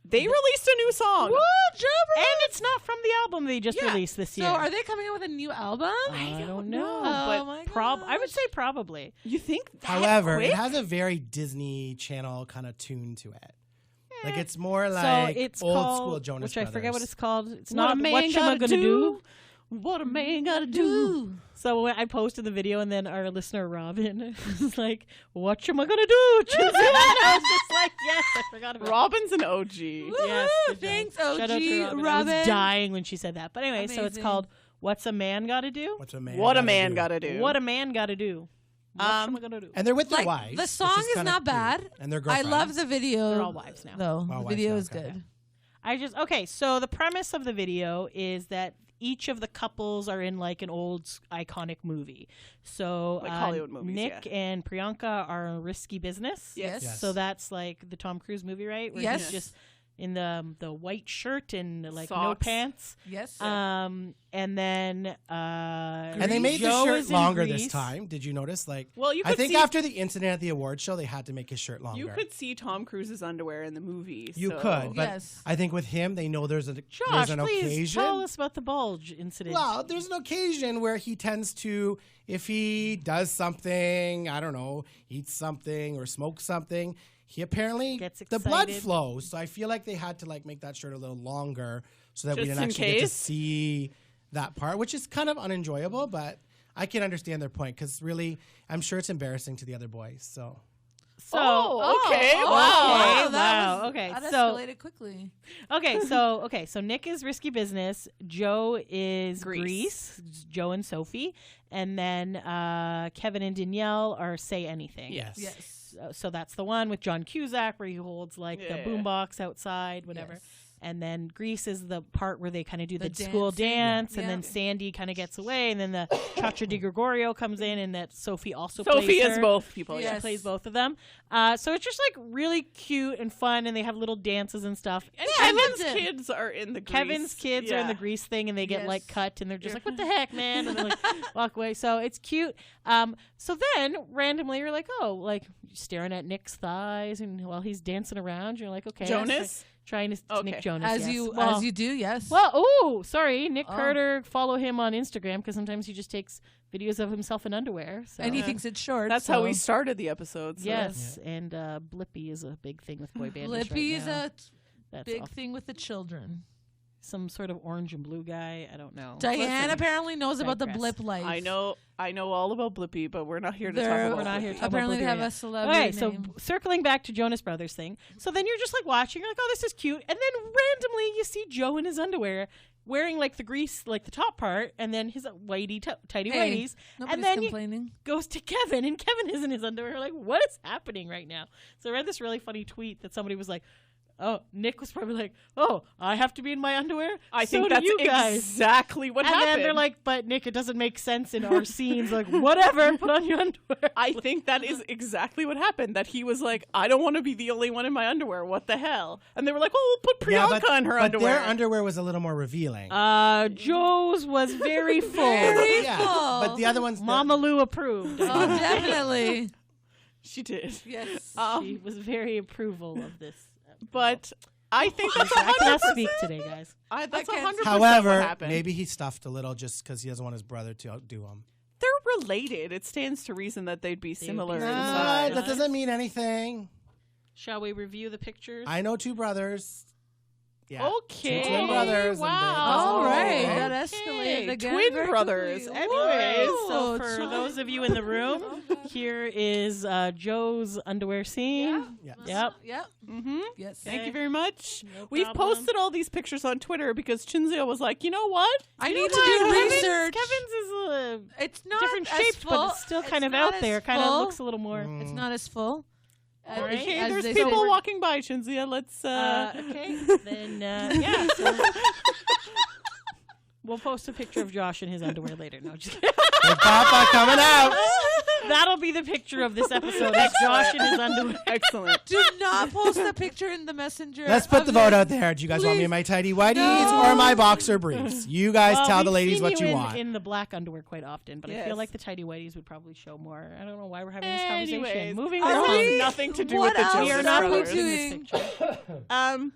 Speaker 1: They released a new song.
Speaker 2: And it's not from the album they just
Speaker 1: Yeah.
Speaker 2: released this
Speaker 3: So
Speaker 2: year.
Speaker 3: are they coming out with a new album?
Speaker 2: I don't know.
Speaker 3: Oh
Speaker 2: but
Speaker 3: my
Speaker 2: I would
Speaker 3: gosh.
Speaker 2: say probably.
Speaker 1: You think that
Speaker 4: However,
Speaker 1: quick?
Speaker 4: it has a very Disney Channel kind of tune to it. Like it's more
Speaker 2: So
Speaker 4: like
Speaker 2: it's
Speaker 4: old
Speaker 2: called,
Speaker 4: school Jonas
Speaker 2: which I forget what
Speaker 4: Brothers.
Speaker 2: it's called. It's
Speaker 1: What
Speaker 2: not
Speaker 1: a man
Speaker 2: what you
Speaker 1: gotta
Speaker 2: gonna do.
Speaker 1: What a man gotta do.
Speaker 2: So when I posted the video, and then our listener Robin was like, "What am I gonna do?" And I was just like, "Yes, I forgot about."
Speaker 1: Robin's an OG.
Speaker 2: Yes, good job.
Speaker 3: Thanks,
Speaker 2: Shout out to
Speaker 3: OG
Speaker 2: Robin. I
Speaker 3: Robin.
Speaker 2: was dying when she said that. But anyway, so it's
Speaker 3: Amazing.
Speaker 2: called "What's a Man Gotta Do."
Speaker 4: What's a man?
Speaker 1: What a
Speaker 4: gotta
Speaker 1: man
Speaker 4: do?
Speaker 1: gotta do.
Speaker 2: What a man gotta do. What am I gonna do?
Speaker 4: And they're with their
Speaker 3: Like,
Speaker 4: wives.
Speaker 3: the
Speaker 4: which
Speaker 3: song is
Speaker 4: kinda
Speaker 3: not
Speaker 4: cute.
Speaker 3: bad.
Speaker 4: And their
Speaker 3: I
Speaker 4: girlfriends.
Speaker 3: love the video.
Speaker 2: They're all wives now.
Speaker 3: Though
Speaker 4: All
Speaker 3: the
Speaker 4: wives
Speaker 3: video
Speaker 4: now,
Speaker 3: is
Speaker 4: okay.
Speaker 3: good.
Speaker 2: Okay, so the premise of the video is that each of the couples are in like an old iconic movie. So
Speaker 1: Like Hollywood movies,
Speaker 2: Nick
Speaker 1: yeah.
Speaker 2: and Priyanka are in Risky Business.
Speaker 1: Yes.
Speaker 4: Yes.
Speaker 2: So that's like the Tom Cruise movie, right? Where
Speaker 3: Yes.
Speaker 2: he's just in the white shirt and like no
Speaker 1: Socks.
Speaker 2: pants.
Speaker 3: Yes.
Speaker 2: And then
Speaker 4: And they made
Speaker 2: Joe
Speaker 4: the
Speaker 2: is
Speaker 4: shirt
Speaker 2: in
Speaker 4: longer this
Speaker 2: Grease.
Speaker 4: time. Did you notice? Like,
Speaker 1: Well, you
Speaker 4: I
Speaker 1: could
Speaker 4: think
Speaker 1: see
Speaker 4: after the incident at the award show, they had to make his shirt longer.
Speaker 1: you could see Tom Cruise's underwear in the movie.
Speaker 4: You
Speaker 1: so-
Speaker 4: could, but
Speaker 3: Yes.
Speaker 4: I think with him, they know there's
Speaker 2: Josh,
Speaker 4: an
Speaker 2: please
Speaker 4: occasion.
Speaker 2: tell us about the bulge incident.
Speaker 4: Well, there's an occasion where he tends to, if he does something, I don't know, eats something or smokes something, he apparently
Speaker 2: Gets
Speaker 4: the blood
Speaker 2: excited.
Speaker 4: flows. So I feel like they had to like make that shirt a little longer so that we
Speaker 1: Just
Speaker 4: didn't
Speaker 1: in
Speaker 4: actually get to
Speaker 1: case?
Speaker 4: see that part, which is kind of unenjoyable, but I can understand their point because really, I'm sure it's embarrassing to the other boys. So
Speaker 2: So
Speaker 1: okay.
Speaker 2: Oh,
Speaker 1: Wow.
Speaker 2: okay, wow. Okay,
Speaker 3: That
Speaker 2: so
Speaker 3: escalated quickly.
Speaker 2: so Nick is Risky Business, Joe is
Speaker 1: Grease.
Speaker 2: Grease, Joe and Sophie, and then Kevin and Danielle are Say Anything.
Speaker 4: yes.
Speaker 3: Yes.
Speaker 2: So that's the one with John Cusack where he holds like
Speaker 1: Yeah.
Speaker 2: the boombox outside, whatever.
Speaker 3: Yes.
Speaker 2: And then Grease is the part where they kind of do the
Speaker 3: The
Speaker 2: school
Speaker 3: dancing.
Speaker 2: dance,
Speaker 3: Yeah.
Speaker 2: and then Sandy kind of gets away, and then the Chacha Di Gregorio comes in, and that Sophie also
Speaker 1: Sophie
Speaker 2: plays
Speaker 1: is
Speaker 2: her.
Speaker 1: both people.
Speaker 3: Yeah.
Speaker 1: Yeah.
Speaker 2: She plays both of them. So it's just like really cute and fun, and they have little dances and stuff.
Speaker 1: And
Speaker 3: Yeah, I
Speaker 1: Kevin's
Speaker 3: loved it.
Speaker 1: kids are in the Grease.
Speaker 2: Kevin's kids are in the
Speaker 1: Yeah.
Speaker 2: Grease thing, and they get
Speaker 3: Yes.
Speaker 2: like cut, and they're just like, "What the heck, man?" And they like walk away. So it's cute. So then randomly you're like, "Oh, like staring at Nick's thighs, and while he's dancing around, you're like, okay,
Speaker 1: Jonas?
Speaker 2: trying to
Speaker 1: Okay.
Speaker 2: Nick Jonas,
Speaker 3: As
Speaker 2: yes.
Speaker 3: you
Speaker 2: well,
Speaker 3: do, yes.
Speaker 2: Well, oh, sorry, Nick
Speaker 3: Oh.
Speaker 2: Carter. Follow him on Instagram because sometimes he just takes videos of himself in underwear. So.
Speaker 3: and he thinks it's short.
Speaker 1: That's how we
Speaker 3: so-
Speaker 1: started the episode. So
Speaker 2: Yes, and Blippy is a big thing with boy bandish right
Speaker 3: Blippi is
Speaker 2: now.
Speaker 3: a
Speaker 2: That's
Speaker 3: big
Speaker 2: awful.
Speaker 3: thing with the children.
Speaker 2: Some sort of orange and blue guy. I don't know.
Speaker 3: Diane
Speaker 2: Listen,
Speaker 3: apparently knows about the
Speaker 2: digress.
Speaker 3: blip life.
Speaker 1: I know all about Blippi, but we're not here to talk
Speaker 3: They're-
Speaker 1: about
Speaker 2: We're not
Speaker 1: Blippi.
Speaker 2: here to talk
Speaker 3: Apparently,
Speaker 2: about
Speaker 3: they
Speaker 2: Blippi
Speaker 3: have
Speaker 2: yet.
Speaker 3: a celebrity
Speaker 2: Okay, so
Speaker 3: name.
Speaker 2: circling back to Jonas Brothers thing. So then you're just like watching, you're like, oh, this is cute. And then randomly you see Joe in his underwear wearing like the Grease, like the top part, and then his tidy
Speaker 3: Hey,
Speaker 2: whities.
Speaker 3: Nobody's
Speaker 2: And then you
Speaker 3: complaining.
Speaker 2: goes to Kevin, and Kevin is in his underwear. We're like, what is happening right now? So I read this really funny tweet that somebody was like, oh, Nick was probably like, oh, I have to be in my underwear?
Speaker 1: I
Speaker 2: So
Speaker 1: think
Speaker 2: do
Speaker 1: that's
Speaker 2: you guys.
Speaker 1: exactly what
Speaker 2: And
Speaker 1: happened.
Speaker 2: then they're like, but Nick, it doesn't make sense in our scenes. Like, whatever, put on your underwear.
Speaker 1: I think that is exactly what happened. That he was like, I don't want to be the only one in my underwear. What the hell? And they were like, oh, we'll put Priyanka in her
Speaker 4: but
Speaker 1: underwear.
Speaker 4: their underwear was a little more revealing.
Speaker 2: Joe's was very full.
Speaker 3: Very
Speaker 4: yeah,
Speaker 3: full.
Speaker 4: but the other ones,
Speaker 2: Mama Lou approved.
Speaker 3: Oh, definitely.
Speaker 1: She did.
Speaker 3: Yes.
Speaker 2: She was very approval of this.
Speaker 1: But I think that's
Speaker 2: I cannot
Speaker 1: 100%.
Speaker 2: speak today, guys.
Speaker 1: That's
Speaker 3: I can't-
Speaker 1: 100% what
Speaker 4: however,
Speaker 1: happened.
Speaker 4: maybe he stuffed a little just because he doesn't want his brother to outdo him.
Speaker 1: They're related. It stands to reason that they'd be similar in
Speaker 2: similar.
Speaker 1: size.
Speaker 4: That doesn't mean anything.
Speaker 2: Shall we review the pictures?
Speaker 4: I know two brothers. Yeah.
Speaker 1: Okay.
Speaker 4: Two twin brothers.
Speaker 1: Wow.
Speaker 3: All right.
Speaker 1: Okay.
Speaker 3: That escalated again.
Speaker 1: Twin
Speaker 3: very
Speaker 1: brothers.
Speaker 3: quickly.
Speaker 1: Anyways,
Speaker 2: so
Speaker 3: Ooh,
Speaker 2: for
Speaker 3: twin-
Speaker 2: those of you in the room, here is Joe's underwear scene.
Speaker 4: Yeah.
Speaker 2: Yep.
Speaker 3: Yep.
Speaker 1: Mm-hmm.
Speaker 3: Yes.
Speaker 1: Thank you very much.
Speaker 2: No
Speaker 1: We've
Speaker 2: problem.
Speaker 1: posted all these pictures on Twitter because Chinzia was like, you know what?
Speaker 3: I
Speaker 2: You
Speaker 3: need
Speaker 2: know
Speaker 3: to
Speaker 2: what?
Speaker 3: do
Speaker 2: Kevin's-
Speaker 3: research.
Speaker 2: Kevin's is a
Speaker 3: It's not
Speaker 2: different
Speaker 3: as
Speaker 2: shape,
Speaker 3: full.
Speaker 2: but it's still kind of
Speaker 3: not
Speaker 2: out
Speaker 3: as
Speaker 2: there. Kind of
Speaker 3: full.
Speaker 2: looks a little more.
Speaker 3: It's not as full.
Speaker 1: Okay,
Speaker 3: as
Speaker 1: there's
Speaker 3: they
Speaker 1: people
Speaker 3: say.
Speaker 1: walking by, Chinzia. Let's
Speaker 2: Okay, then yeah. So we'll post a picture of Josh in his underwear later. No, just kidding.
Speaker 4: Big Papa coming out.
Speaker 2: That'll be the picture of this episode. It's Josh in his underwear.
Speaker 1: Excellent.
Speaker 3: Do not post a picture in the messenger.
Speaker 4: Let's put
Speaker 3: of
Speaker 4: the vote
Speaker 3: this.
Speaker 4: out there. Do you guys want me
Speaker 3: Please.
Speaker 4: in my tidy whities
Speaker 3: No.
Speaker 4: or my boxer briefs? You guys
Speaker 2: Well,
Speaker 4: tell the
Speaker 2: we've
Speaker 4: ladies
Speaker 2: seen
Speaker 4: what you
Speaker 2: in,
Speaker 4: want.
Speaker 2: in the black underwear quite often, but I
Speaker 1: Yes.
Speaker 2: feel like the tidy whities would probably show more. I don't know why we're having this conversation.
Speaker 1: Anyways,
Speaker 2: Moving
Speaker 1: this
Speaker 2: on.
Speaker 1: has nothing to do
Speaker 3: What
Speaker 1: with the
Speaker 3: else
Speaker 2: We are
Speaker 1: Jonas
Speaker 2: not
Speaker 1: Brothers.
Speaker 2: posting this
Speaker 3: doing?
Speaker 2: picture.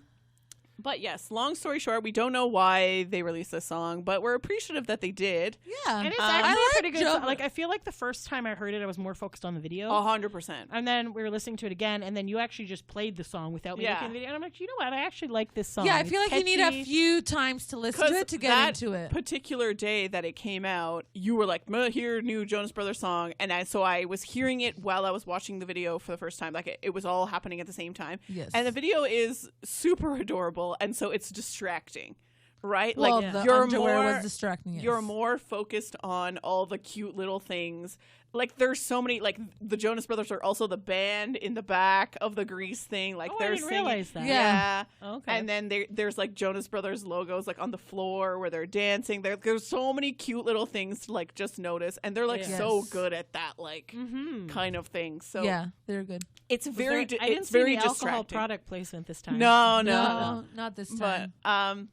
Speaker 1: But yes, long story short, we don't know why they released this song, but we're appreciative that they did.
Speaker 3: Yeah.
Speaker 2: And it's
Speaker 1: I
Speaker 2: actually a
Speaker 3: like
Speaker 2: pretty good
Speaker 3: Joe-
Speaker 2: song. Like, I feel like the first time I heard it, I was more focused on the video.
Speaker 1: 100%.
Speaker 2: And then we were listening to it again, and then you actually just played the song without me
Speaker 1: Yeah.
Speaker 2: looking at the video. And I'm like, you know what? I actually like this song.
Speaker 3: Yeah, I feel
Speaker 2: It's
Speaker 3: like you need a
Speaker 2: catchy.
Speaker 3: few times to listen to it to get
Speaker 1: that
Speaker 3: into it.
Speaker 1: particular day that it came out, you were like, "Hear new Jonas Brothers song," and so I was hearing it while I was watching the video for the first time. Like it was all happening at the same time.
Speaker 3: Yes.
Speaker 1: And the video is super adorable, and so it's distracting, right?
Speaker 3: Well,
Speaker 1: like
Speaker 3: the
Speaker 1: you're
Speaker 3: underwear
Speaker 1: more
Speaker 3: was distracting. Yes.
Speaker 1: you're more focused on all the cute little things. Like there's so many. Like the Jonas Brothers are also the band in the back of the Grease thing. Like
Speaker 2: Oh, I
Speaker 1: they're
Speaker 2: didn't
Speaker 1: singing.
Speaker 2: realize that.
Speaker 1: Yeah.
Speaker 2: Okay.
Speaker 1: And then there's like Jonas Brothers logos like on the floor where they're dancing. There's so many cute little things to like just notice, and they're like
Speaker 2: Yes.
Speaker 1: so good at that like
Speaker 2: Mm-hmm.
Speaker 1: kind of thing. So
Speaker 3: Yeah, they're good.
Speaker 1: it's very
Speaker 2: I didn't
Speaker 1: it's
Speaker 2: see
Speaker 1: very
Speaker 2: the alcohol
Speaker 1: distracting.
Speaker 2: product placement this time.
Speaker 1: No,
Speaker 3: No, not this
Speaker 1: but
Speaker 3: time.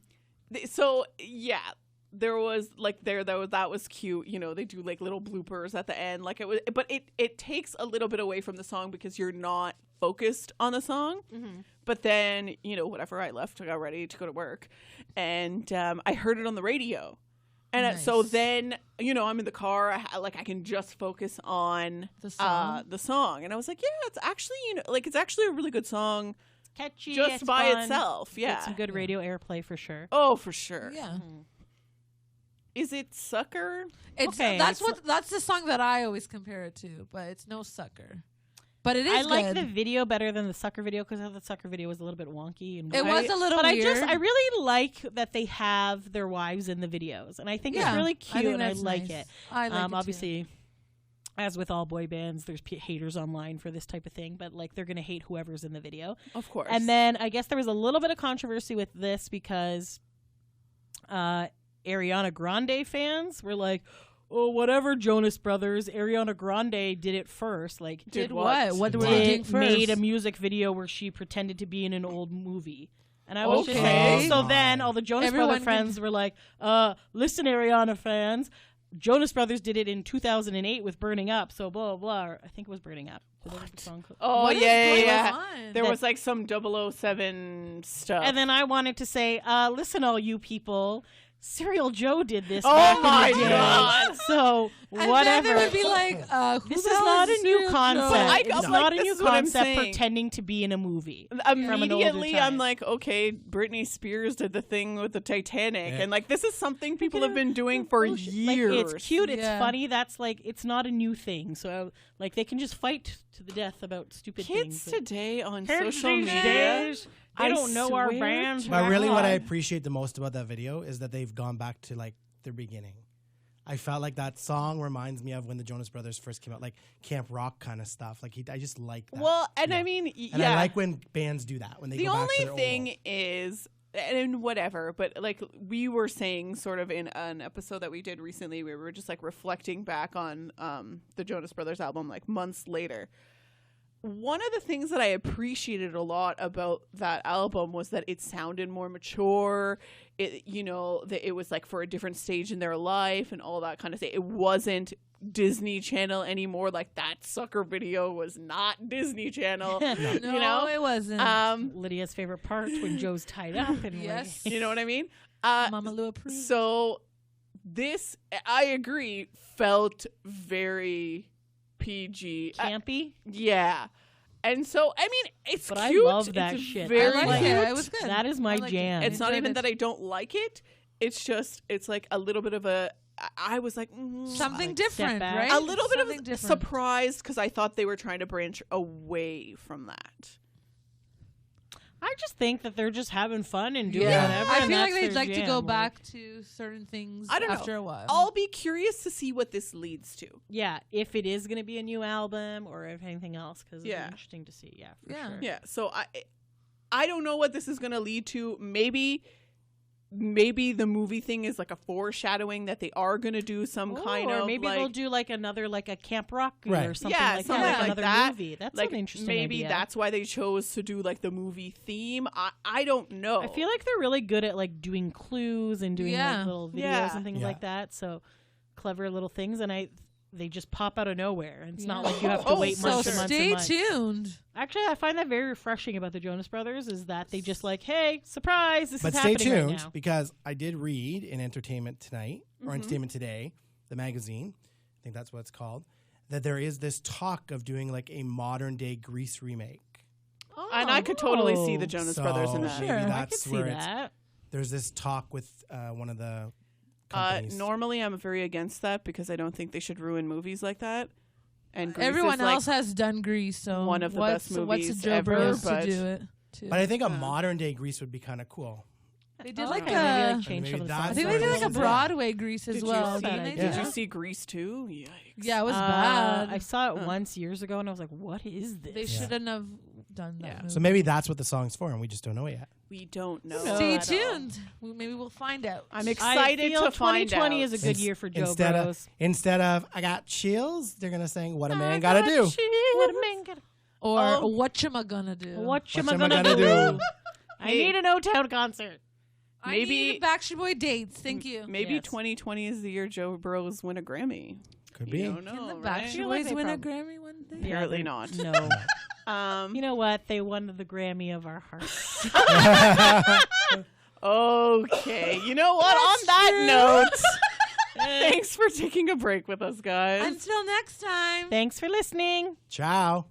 Speaker 1: so yeah. There was like that was cute. You know, they do like little bloopers at the end. Like it was, but it takes a little bit away from the song because you're not focused on the song.
Speaker 2: Mm-hmm.
Speaker 1: But then, you know, whatever, I left, I got ready to go to work, and I heard it on the radio, and so
Speaker 3: Nice.
Speaker 1: then, you know, I'm in the car, I can just focus on
Speaker 3: The song?
Speaker 1: and I was like, yeah, it's actually, you know, like it's actually a really good song
Speaker 2: Catchy.
Speaker 1: just
Speaker 2: it's
Speaker 1: by
Speaker 2: fun.
Speaker 1: itself.
Speaker 2: Get
Speaker 1: Yeah.
Speaker 2: some good radio airplay for sure.
Speaker 1: Oh, for sure.
Speaker 3: Yeah.
Speaker 1: Is it Sucker?
Speaker 3: It's
Speaker 2: Okay,
Speaker 3: that's
Speaker 2: it's-
Speaker 3: that's the song that I always compare it to, but it's no Sucker. But it is
Speaker 2: I like
Speaker 3: good.
Speaker 2: the video better than the Sucker video because the Sucker video was a little bit wonky and
Speaker 3: It
Speaker 2: weird.
Speaker 3: was a little
Speaker 2: But
Speaker 3: weird.
Speaker 2: I really like that they have their wives in the videos, and I think it's
Speaker 3: Yeah,
Speaker 2: really
Speaker 3: I
Speaker 2: cute,
Speaker 3: think
Speaker 2: and I
Speaker 3: that's
Speaker 2: like
Speaker 3: nice.
Speaker 2: it.
Speaker 3: I like it too.
Speaker 2: Obviously, as with all boy bands, there's haters online for this type of thing, but like they're gonna hate whoever's in the video.
Speaker 1: Of course.
Speaker 2: And then I guess there was a little bit of controversy with this because Ariana Grande fans were like, "Oh, whatever, Jonas Brothers. Ariana Grande did it first. Like,
Speaker 1: Did
Speaker 3: what? What were
Speaker 4: Wow.
Speaker 3: they doing first?
Speaker 2: made a music video where she pretended to be in an old movie." And I was just
Speaker 1: Okay.
Speaker 2: like, so
Speaker 4: Oh
Speaker 2: then
Speaker 4: my.
Speaker 2: all the Jonas
Speaker 3: Everyone
Speaker 2: Brother friends were like, listen, Ariana fans, Jonas Brothers did it in 2008 with Burning Up, so blah, blah, blah. I think it was Burning Up. What was the song called?
Speaker 1: oh,
Speaker 3: What is
Speaker 1: yeah,
Speaker 3: going
Speaker 1: yeah.
Speaker 3: on?
Speaker 1: There
Speaker 2: That-
Speaker 1: was like some 007 stuff.
Speaker 2: And then I wanted to say, listen, all you people, Serial Joe did this
Speaker 1: Oh
Speaker 2: back
Speaker 1: my
Speaker 2: in the day.
Speaker 1: God.
Speaker 2: So,
Speaker 3: And
Speaker 2: whatever.
Speaker 3: then they would be like, who
Speaker 2: This
Speaker 3: the
Speaker 2: is
Speaker 3: hell
Speaker 2: not a
Speaker 3: this
Speaker 2: new
Speaker 3: Serial
Speaker 2: concept.
Speaker 3: Joe?
Speaker 1: I-
Speaker 2: It's
Speaker 1: I'm
Speaker 2: not
Speaker 1: like,
Speaker 2: a
Speaker 1: this
Speaker 2: new
Speaker 1: is what I'm
Speaker 2: concept
Speaker 1: saying.
Speaker 2: pretending to be in a movie.
Speaker 1: Immediately,
Speaker 2: time.
Speaker 1: I'm like, okay, Britney Spears did the thing with the Titanic,
Speaker 4: Yeah.
Speaker 1: and like this is something people have been doing for
Speaker 2: Bullshit.
Speaker 1: years.
Speaker 2: Like, it's cute, it's
Speaker 3: Yeah.
Speaker 2: funny. That's like, it's not a new thing. So, like, they can just fight to the death about stupid
Speaker 1: Kids
Speaker 2: things.
Speaker 1: today on
Speaker 2: Kids
Speaker 1: social
Speaker 2: these
Speaker 1: media,
Speaker 2: days, they
Speaker 1: I
Speaker 2: don't know our
Speaker 1: swear
Speaker 2: bands.
Speaker 1: to
Speaker 4: But really, what I
Speaker 1: God.
Speaker 4: appreciate the most about that video is that they've gone back to like the beginning. I felt like that song reminds me of when the Jonas Brothers first came out, like Camp Rock kind of stuff. Like I just like that.
Speaker 1: Well, and
Speaker 4: Yeah.
Speaker 1: I mean,
Speaker 4: and
Speaker 1: yeah.
Speaker 4: I like when bands do that when they
Speaker 1: The
Speaker 4: go back to
Speaker 1: only
Speaker 4: their
Speaker 1: thing
Speaker 4: old.
Speaker 1: is, and whatever, but like we were saying sort of in an episode that we did recently, we were just like reflecting back on the Jonas Brothers album like months later. One of the things that I appreciated a lot about that album was that it sounded more mature. It, you know, that it was like for a different stage in their life and all that kind of thing. It wasn't Disney Channel anymore. Like that Sucker video was not Disney Channel.
Speaker 3: No,
Speaker 1: You know?
Speaker 3: it wasn't.
Speaker 2: Lydia's favorite part when Joe's tied up and
Speaker 3: Yes.
Speaker 2: like,
Speaker 1: You know what I mean?
Speaker 3: Mama Lou approved.
Speaker 1: So this, I agree, felt very PG.
Speaker 2: campy.
Speaker 1: Yeah. And so, I mean, it's
Speaker 2: But I
Speaker 1: cute.
Speaker 2: love that
Speaker 1: it's
Speaker 2: shit.
Speaker 1: Very
Speaker 3: I like
Speaker 1: cute.
Speaker 3: it. It was good.
Speaker 2: That is my
Speaker 3: I liked it.
Speaker 2: jam.
Speaker 1: It's not
Speaker 3: Enjoyed
Speaker 1: even
Speaker 3: it.
Speaker 1: that I don't like it. It's just, it's like a little bit of a, I was like,
Speaker 3: Something
Speaker 2: like,
Speaker 3: different,
Speaker 2: step back.
Speaker 3: right?
Speaker 1: a little bit
Speaker 3: Something
Speaker 1: of
Speaker 3: different.
Speaker 1: surprised because I thought they were trying to branch away from that.
Speaker 2: I just think that they're just having fun and doing
Speaker 3: Yeah.
Speaker 2: whatever.
Speaker 3: I
Speaker 2: and
Speaker 3: feel like
Speaker 2: that's
Speaker 3: they'd
Speaker 2: their
Speaker 3: like to
Speaker 2: jam,
Speaker 3: go
Speaker 2: like-
Speaker 3: back to certain things
Speaker 1: I don't know.
Speaker 3: after a while.
Speaker 1: I'll be curious to see what this leads to.
Speaker 2: Yeah, if it is going to be a new album or if anything else, because
Speaker 1: Yeah.
Speaker 2: it's interesting to see. Yeah, for
Speaker 3: Yeah.
Speaker 2: sure.
Speaker 1: Yeah, so I don't know what this is going to lead to. Maybe maybe the movie thing is like a foreshadowing that they are going to do some kind
Speaker 2: or
Speaker 1: of
Speaker 2: maybe
Speaker 1: like,
Speaker 2: they'll do like another like a Camp Rock
Speaker 4: Right.
Speaker 2: or something
Speaker 1: Yeah,
Speaker 2: like
Speaker 1: something
Speaker 2: that,
Speaker 1: like
Speaker 2: another
Speaker 1: that.
Speaker 2: movie. That's
Speaker 1: like
Speaker 2: an interesting
Speaker 1: maybe
Speaker 2: idea.
Speaker 1: that's why they chose to do like the movie theme. I don't know.
Speaker 2: I feel like they're really good at like doing clues and doing
Speaker 3: Yeah.
Speaker 2: like little videos
Speaker 1: Yeah.
Speaker 2: and things
Speaker 4: Yeah.
Speaker 2: like that. So clever little things, and they just pop out of nowhere. And it's not
Speaker 3: Yeah.
Speaker 2: like you have to
Speaker 1: Oh,
Speaker 2: wait
Speaker 1: so
Speaker 2: months and months
Speaker 3: stay
Speaker 2: and months.
Speaker 3: tuned.
Speaker 2: Actually, I find that very refreshing about the Jonas Brothers is that they just like, hey, surprise, this
Speaker 4: But
Speaker 2: is
Speaker 4: stay
Speaker 2: happening right
Speaker 4: tuned
Speaker 2: now.
Speaker 4: because I did read in Entertainment Tonight or
Speaker 1: Mm-hmm.
Speaker 4: Entertainment Today, the magazine. I think that's what it's called. That there is this talk of doing like a modern day Grease remake.
Speaker 1: and I could totally see the
Speaker 2: Oh.
Speaker 1: Jonas
Speaker 4: So
Speaker 1: Brothers in that.
Speaker 4: maybe
Speaker 2: Sure, I could
Speaker 4: that's
Speaker 2: see
Speaker 4: where it's.
Speaker 2: that.
Speaker 4: There's this talk with one of the companies.
Speaker 1: Normally, I'm very against that because I don't think they should ruin movies like that. And Grease
Speaker 3: Everyone
Speaker 1: is, like,
Speaker 3: else has done Grease, so
Speaker 1: one of the best
Speaker 3: what's
Speaker 1: movies
Speaker 3: Joe
Speaker 1: ever,
Speaker 3: Bros
Speaker 1: but-
Speaker 3: to do it? Too.
Speaker 4: But I think a modern day Grease would be kind of cool.
Speaker 3: They did
Speaker 2: Oh,
Speaker 3: like
Speaker 2: okay,
Speaker 3: a.
Speaker 2: maybe like change
Speaker 4: Maybe
Speaker 2: some of the
Speaker 4: that's
Speaker 3: I
Speaker 2: songs.
Speaker 3: think
Speaker 4: where
Speaker 3: they did like a
Speaker 4: this is at.
Speaker 3: Broadway Grease as
Speaker 1: Did you
Speaker 3: well.
Speaker 1: see-
Speaker 3: Didn't they do
Speaker 4: Yeah.
Speaker 1: Did you
Speaker 3: that?
Speaker 1: see Grease 2? Yikes.
Speaker 3: Yeah, it was bad.
Speaker 2: I saw it once years ago, and I was like, "What is this?"
Speaker 3: They shouldn't have done that.
Speaker 1: Yeah.
Speaker 3: movie.
Speaker 4: So maybe that's what the song's for, and we just don't know it yet.
Speaker 1: We don't know.
Speaker 3: Stay
Speaker 2: at all.
Speaker 3: tuned. Maybe we'll find out.
Speaker 1: I'm
Speaker 2: I
Speaker 1: excited
Speaker 2: feel
Speaker 1: to find
Speaker 2: 2020
Speaker 1: out.
Speaker 2: is a good year for Joe
Speaker 4: instead
Speaker 2: Bros.
Speaker 4: Instead of I got chills, they're gonna sing "What a Man Gotta Do."
Speaker 2: What a man gotta-
Speaker 3: Or
Speaker 1: Oh.
Speaker 3: what you gonna do?
Speaker 2: What you
Speaker 4: What
Speaker 2: gonna
Speaker 4: gonna
Speaker 2: do?
Speaker 4: do?
Speaker 2: I need an O-Town concert.
Speaker 3: I
Speaker 1: Maybe-
Speaker 3: need Backstreet Boy dates. Thank you.
Speaker 1: Maybe
Speaker 2: Yes.
Speaker 1: 2020 is the year Joe Bros win a Grammy.
Speaker 4: Could
Speaker 1: You
Speaker 4: be.
Speaker 1: don't
Speaker 3: Can
Speaker 1: know,
Speaker 3: the
Speaker 1: right?
Speaker 3: Backstreet
Speaker 2: feel like
Speaker 3: Boys
Speaker 2: they
Speaker 3: win a
Speaker 2: probably-
Speaker 3: Grammy one day?
Speaker 1: Apparently not.
Speaker 2: No.
Speaker 1: Um,
Speaker 2: You know what? They won the Grammy of our hearts.
Speaker 1: okay. You know what? On that note, thanks for taking a break with us, guys.
Speaker 3: Until next time.
Speaker 2: Thanks for listening.
Speaker 4: Ciao.